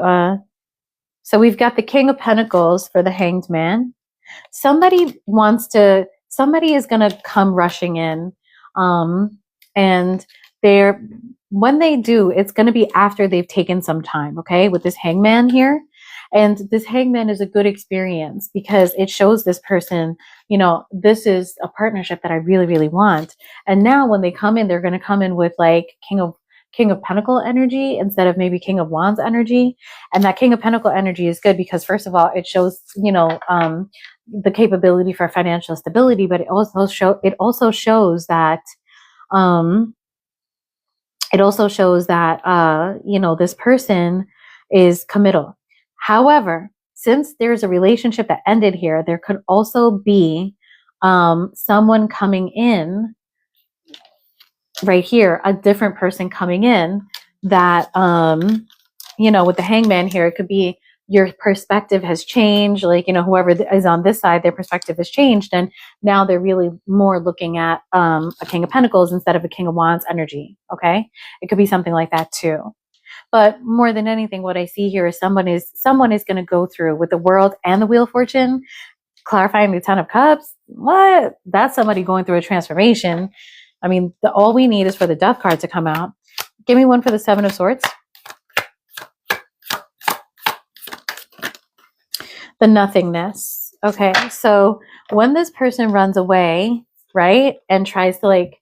S1: so we've got the King of Pentacles for the Hanged Man. Somebody is going to come rushing in. And when they do, it's going to be after they've taken some time, okay, with this Hangman here. And this Hangman is a good experience because it shows this person, you know, this is a partnership that I really, really want. And now when they come in, they're going to come in with like King of Pentacle energy instead of maybe King of Wands energy. And that King of Pentacle energy is good because first of all, it shows, you know, the capability for financial stability, but it also shows that, you know, this person is committal. However, since there's a relationship that ended here, there could also be someone coming in right here, a different person coming in that, you know, with the Hangman here, it could be your perspective has changed. Like, you know, whoever is on this side, their perspective has changed. And now they're really more looking at a King of Pentacles instead of a King of Wands energy. Okay. It could be something like that too. But more than anything, what I see here is someone is going to go through with the World and the Wheel of Fortune, clarifying the Ten of Cups. What? That's somebody going through a transformation. I mean, all we need is for the Death card to come out. Give me one for the Seven of Swords. The Nothingness. Okay, so when this person runs away, right, and tries to like,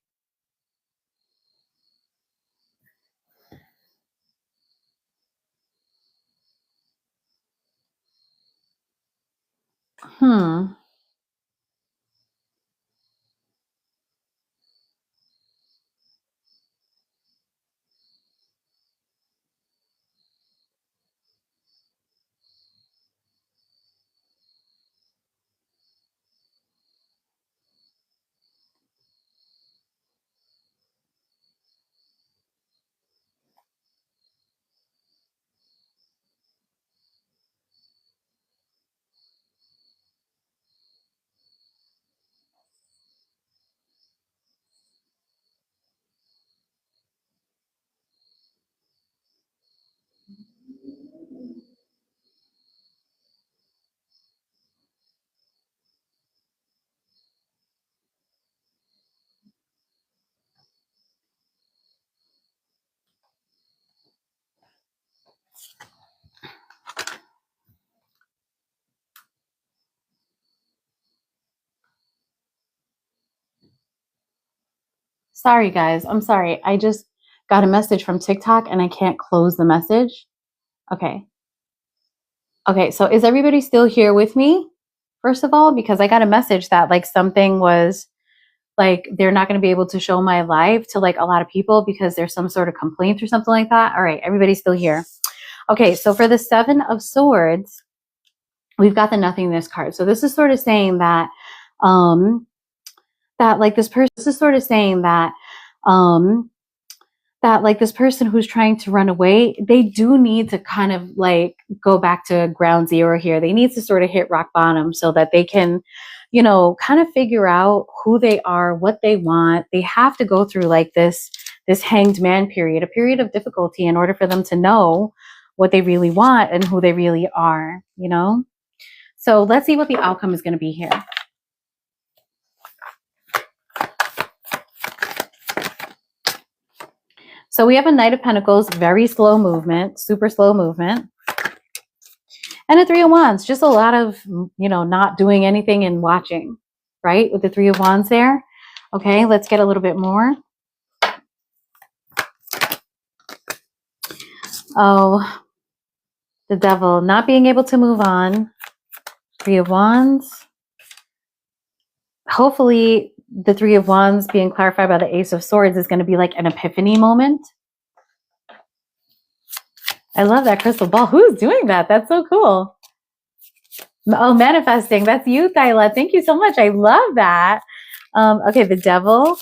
S1: sorry guys, I'm sorry. I just got a message from TikTok and I can't close the message. Okay. Okay, so is everybody still here with me? First of all, because I got a message that like something was like they're not going to be able to show my live to like a lot of people because there's some sort of complaint or something like that. All right, everybody's still here. Okay, so for the Seven of Swords, we've got the nothingness card. So this is sort of saying that, that like this person, this is sort of saying that, that like this person who's trying to run away, they do need to kind of like go back to ground zero here. They need to sort of hit rock bottom so that they can, you know, kind of figure out who they are, what they want. They have to go through like this hanged man period, a period of difficulty in order for them to know what they really want and who they really are, you know? So let's see what the outcome is going to be here. So we have a Knight of Pentacles, very slow movement, super slow movement. And a Three of Wands, just a lot of, you know, not doing anything and watching, right? With the Three of Wands there. Okay, let's get a little bit more. Oh, the Devil, not being able to move on. Three of Wands. Hopefully the Three of Wands being clarified by the Ace of Swords is going to be like an epiphany moment. I love that crystal ball. Who's doing that? That's so cool. Oh, manifesting. That's you, Thyla. Thank you so much. I love that. Okay, the Devil.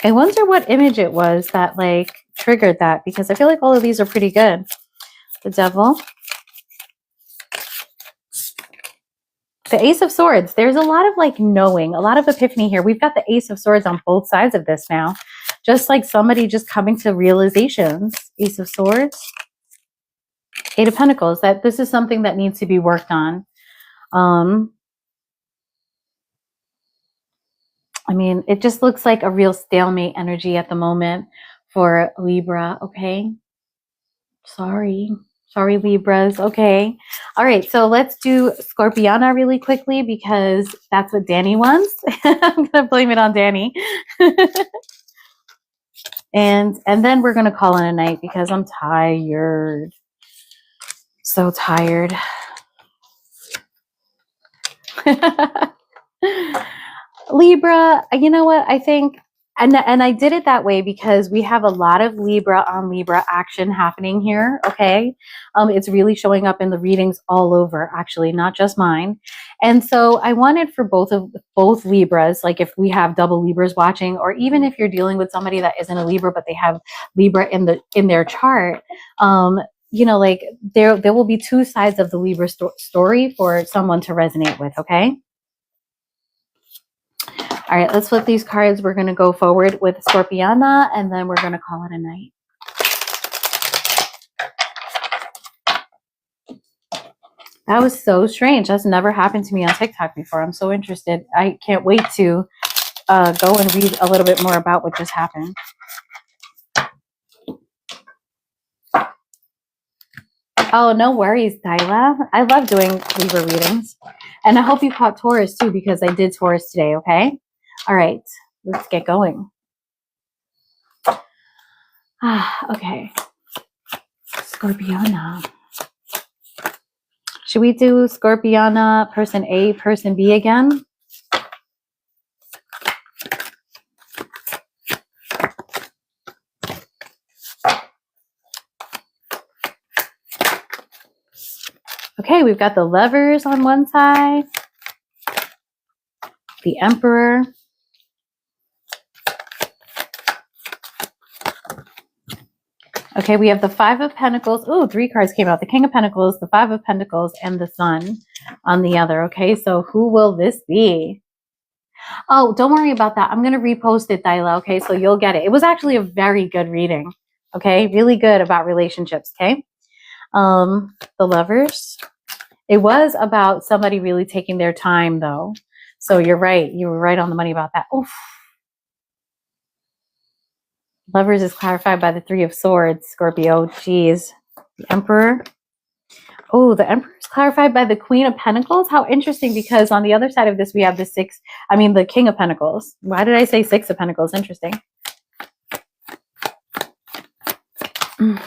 S1: I wonder what image it was that like triggered that, because I feel like all of these are pretty good. The Devil. The Ace of Swords. There's a lot of like knowing, a lot of epiphany here. We've got the Ace of Swords on both sides of this now. Just like somebody just coming to realizations. Ace of Swords. Eight of Pentacles. That this is something that needs to be worked on. I mean, it just looks like a real stalemate energy at the moment for Libra, okay? Sorry, Libras, okay. All right, so let's do Scorpiana really quickly because that's what Danny wants. I'm going to blame it on Danny. and then we're going to call it a night because I'm tired. So tired. Libra, you know what? I think, and I did it that way because we have a lot of Libra on Libra action happening here, okay? It's really showing up in the readings all over, actually, not just mine. And so I wanted for both Libras, like if we have double Libras watching, or even if you're dealing with somebody that isn't a Libra, but they have Libra in their chart, you know, like there will be two sides of the Libra story for someone to resonate with, okay? All right, let's flip these cards. We're going to go forward with Scorpiana, and then we're going to call it a night. That was so strange. That's never happened to me on TikTok before. I'm so interested. I can't wait to go and read a little bit more about what just happened. Oh, no worries, Tyla. I love doing Libra readings. And I hope you caught Taurus too, because I did Taurus today, okay? All right, let's get going. Okay. Scorpiana. Should we do Scorpiana, person A, person B again? Okay, we've got the Lovers on one side, the Emperor, okay, we have the Five of Pentacles. Oh, three cards came out. The King of Pentacles, the Five of Pentacles, and the Sun on the other. Okay, so who will this be? Oh, don't worry about that. I'm going to repost it, Thyla, okay? So you'll get it. It was actually a very good reading, okay? Really good about relationships, okay? The Lovers. It was about somebody really taking their time, though. So you're right. You were right on the money about that. Oof. Lovers is clarified by the Three of Swords, Scorpio. Jeez. The Emperor. Oh, the Emperor is clarified by the Queen of Pentacles. How interesting, because on the other side of this, we have the King of Pentacles. Why did I say Six of Pentacles? Interesting.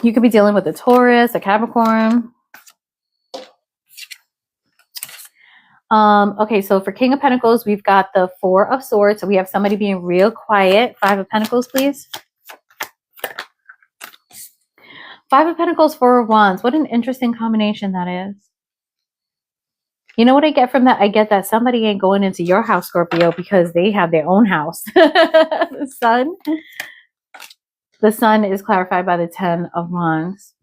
S1: You could be dealing with a Taurus, a Capricorn. Okay, so for King of Pentacles, we've got the Four of Swords. So we have somebody being real quiet. Five of Pentacles, please. Five of Pentacles, Four of Wands. What an interesting combination that is. You know what I get from that? I get that somebody ain't going into your house, Scorpio, because they have their own house. The sun. The sun is clarified by the Ten of Wands.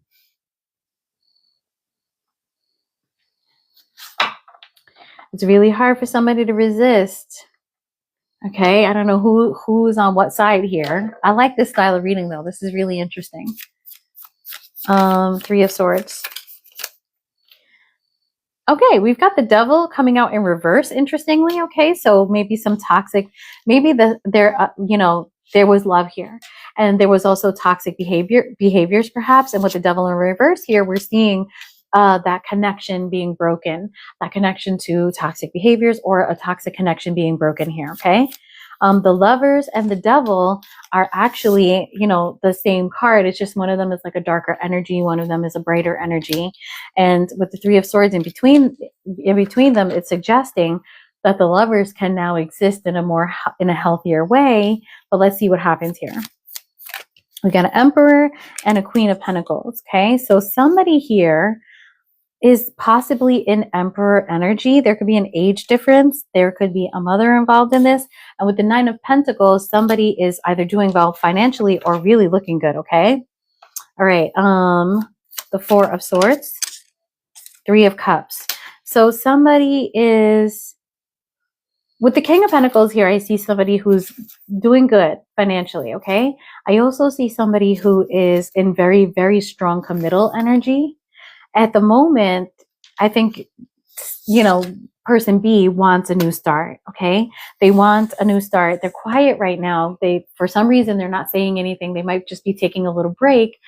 S1: It's really hard for somebody to resist. Okay, I don't know who's on what side here. I like this style of reading, though. This is really interesting. Three of Swords. Okay, we've got the Devil coming out in reverse, interestingly. Okay, so maybe some toxic, maybe there was love here, and there was also toxic behaviors perhaps. And with the Devil in reverse here, we're seeing that connection being broken, that connection to toxic behaviors, or a toxic connection being broken here. Okay. The Lovers and the Devil are actually, the same card. It's just one of them is like a darker energy. One of them is a brighter energy. And with the Three of Swords in between them, it's suggesting that the Lovers can now exist in a healthier way. But let's see what happens here. We got an Emperor and a Queen of Pentacles. Okay. So somebody here is possibly in Emperor energy. There could be an age difference. There could be a mother involved in this. And with the Nine of Pentacles, somebody is either doing well financially or really looking good, okay? All right, the Four of Swords, Three of Cups. So somebody is, with the King of Pentacles here, I see somebody who's doing good financially, okay? I also see somebody who is in very, very strong committal energy. At the moment, I think, person B wants a new start, okay? They want a new start. They're quiet right now. For some reason, they're not saying anything. They might just be taking a little break.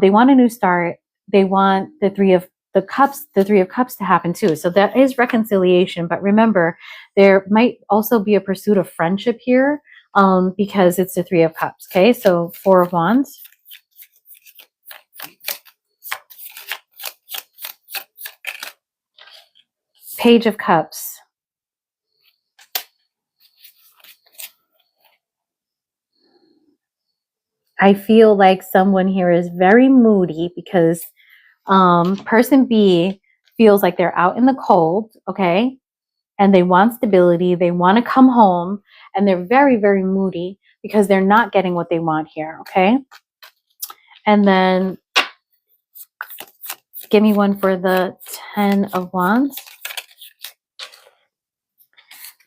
S1: They want a new start. They want the Three of Cups to happen too. So that is reconciliation. But remember, there might also be a pursuit of friendship here because it's the Three of Cups, okay? So Four of Wands. Page of Cups. I feel like someone here is very moody because person B feels like they're out in the cold, okay? And they want stability. They want to come home, and they're very, very moody because they're not getting what they want here, okay? And then give me one for the Ten of Wands.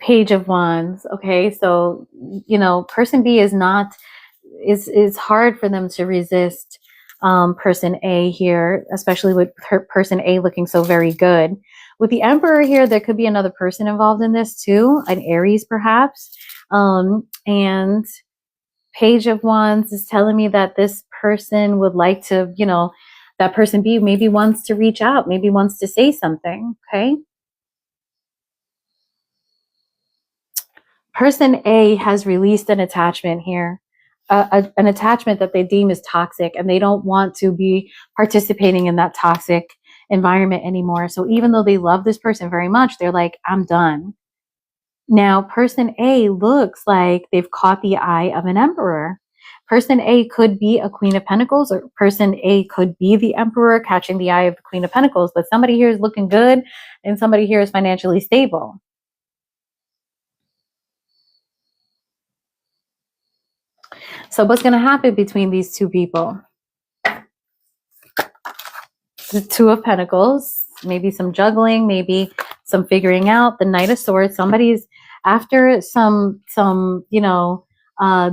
S1: Page of Wands. Okay, so person B is not is hard for them to resist person A here, especially with person A looking so very good. With the Emperor here, there could be another person involved in this too, an Aries perhaps. And Page of Wands is telling me that this person would like to, that person B maybe wants to reach out, maybe wants to say something, okay? Person A has released an attachment here, an attachment that they deem is toxic, and they don't want to be participating in that toxic environment anymore. So even though they love this person very much, they're like, I'm done. Now, person A looks like they've caught the eye of an Emperor. Person A could be a Queen of Pentacles, or person A could be the Emperor catching the eye of the Queen of Pentacles, but somebody here is looking good and somebody here is financially stable. So what's going to happen between these two people? The Two of Pentacles, maybe some juggling, maybe some figuring out. The Knight of Swords, somebody's after some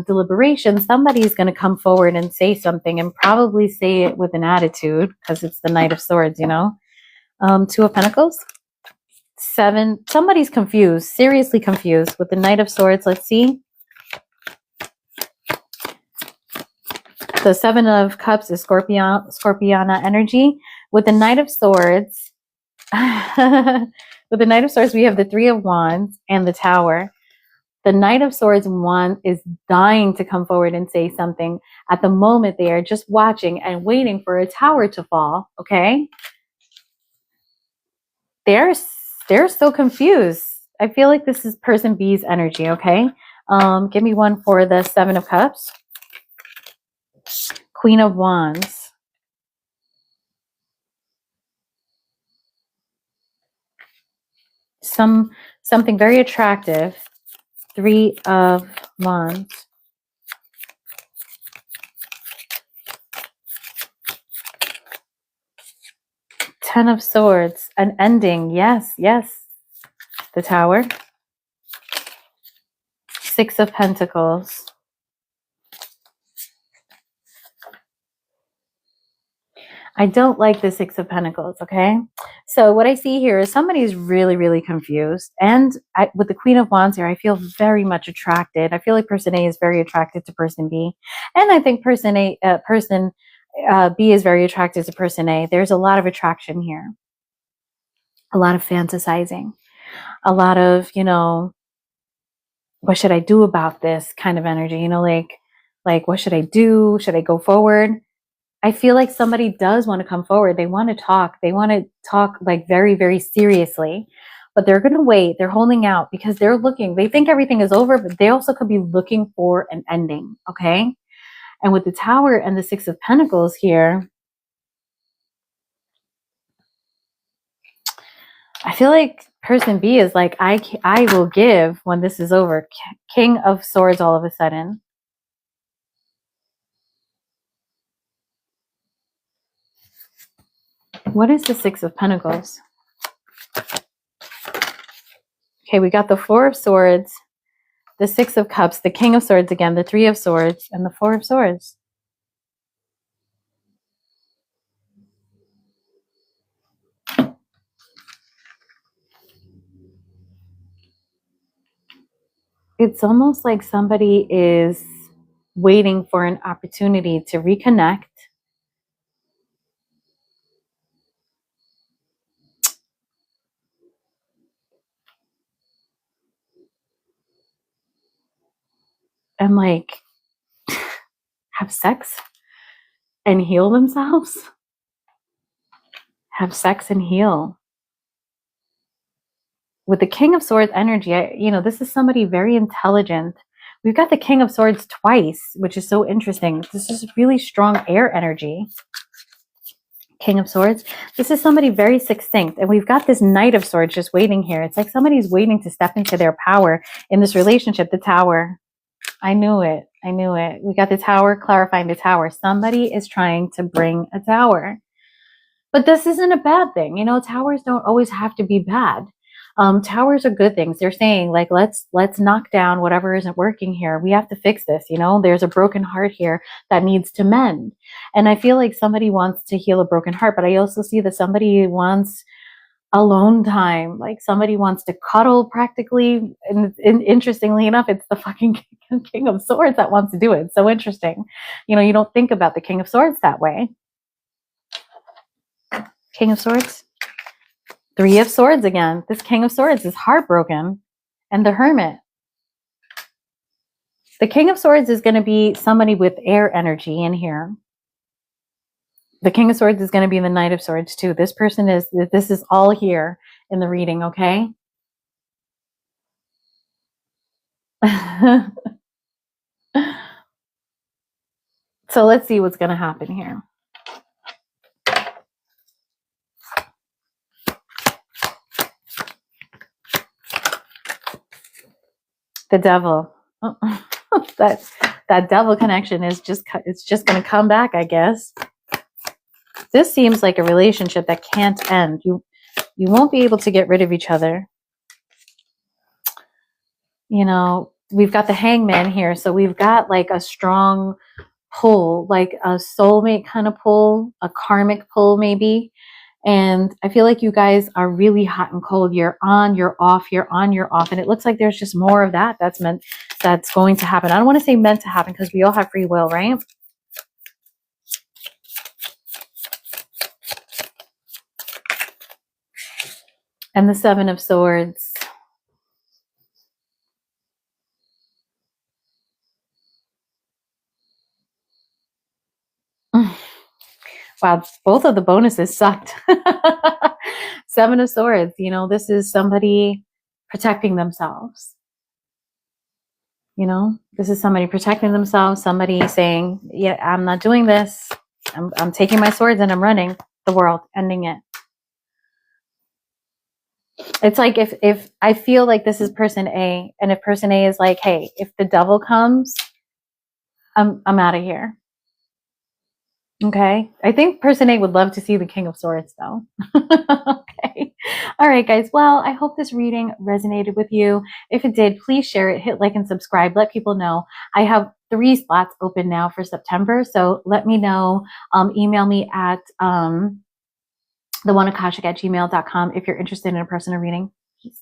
S1: deliberation, somebody's going to come forward and say something, and probably say it with an attitude because it's the Knight of Swords, Two of Pentacles. Seven, somebody's confused, seriously confused. With the Knight of Swords, let's see. The Seven of Cups is Scorpiana energy. With the Knight of Swords, we have the Three of Wands and the Tower. The Knight of Swords is dying to come forward and say something. At the moment, they are just watching and waiting for a tower to fall, okay? They're so confused. I feel like this is person B's energy, okay? Give me one for the Seven of Cups. Queen of Wands. something very attractive. 3 of Wands. Ten of Swords, an ending. Yes, yes. The Tower. 6 of Pentacles. I don't like the 6 of Pentacles, okay? So what I see here is somebody's really, really confused. And with the Queen of Wands here, I feel very much attracted. I feel like person A is very attracted to person B. And I think person B is very attracted to person A. There's a lot of attraction here. A lot of fantasizing. A lot of, you know, what should I do about this kind of energy? You know, like what should I do? Should I go forward? I feel like somebody does want to come forward. They want to talk. They want to talk like very, very seriously, but they're going to wait. They're holding out because they're looking. They think everything is over, but they also could be looking for an ending. Okay. And with the Tower and the 6 of Pentacles here, I feel like person B is like, I will give when this is over. King of Swords all of a sudden. What is the 6 of Pentacles? Okay, we got the 4 of Swords, the 6 of Cups, the King of Swords again, the 3 of Swords, and the 4 of Swords. It's almost like somebody is waiting for an opportunity to reconnect. And like have sex and heal themselves. Have sex and heal. With the King of Swords energy, this is somebody very intelligent. We've got the King of Swords twice, which is so interesting. This is really strong air energy. King of Swords. This is somebody very succinct. And we've got this Knight of Swords just waiting here. It's like somebody's waiting to step into their power in this relationship. The Tower. I knew it. I knew it. We got the Tower clarifying the Tower. Somebody is trying to bring a tower. But this isn't a bad thing. You know, towers don't always have to be bad. Towers are good things. They're saying like, let's knock down whatever isn't working here. We have to fix this. You know, there's a broken heart here that needs to mend. And I feel like somebody wants to heal a broken heart, but I also see that somebody wants alone time. Like somebody wants to cuddle practically. And interestingly enough, it's the fucking King of Swords that wants to do it. It's so interesting. You know, you don't think about the King of Swords that way. King of Swords. 3 of Swords again. This King of Swords is heartbroken. And the Hermit. The King of Swords is going to be somebody with air energy in here. The King of Swords is going to be the Knight of Swords too. This is all here in the reading, okay? So let's see what's going to happen here. The Devil. that Devil connection is just going to come back, I guess. This seems like a relationship that can't end. You won't be able to get rid of each other. You know, we've got the Hangman here, so we've got like a strong pull, like a soulmate kind of pull, a karmic pull maybe. And I feel like you guys are really hot and cold. You're on, you're off, you're on, you're off. And it looks like there's just more of that that's going to happen. I don't want to say meant to happen because we all have free will, right? And the 7 of Swords. Wow, both of the bonuses sucked. 7 of Swords, you know, this is somebody protecting themselves. You know, this is somebody protecting themselves, somebody saying, yeah, I'm not doing this. I'm taking my swords and I'm running the world, ending it. It's like if I feel like this is person A, and if person A is like, hey, if the devil comes, I'm out of here. Okay. I think person A would love to see the King of Swords though. Okay. All right, guys. Well, I hope this reading resonated with you. If it did, please share it, hit like and subscribe. Let people know. I have 3 slots open now for September. So let me know. Email me at theoneakashic@gmail.com if you're interested in a personal reading. Peace.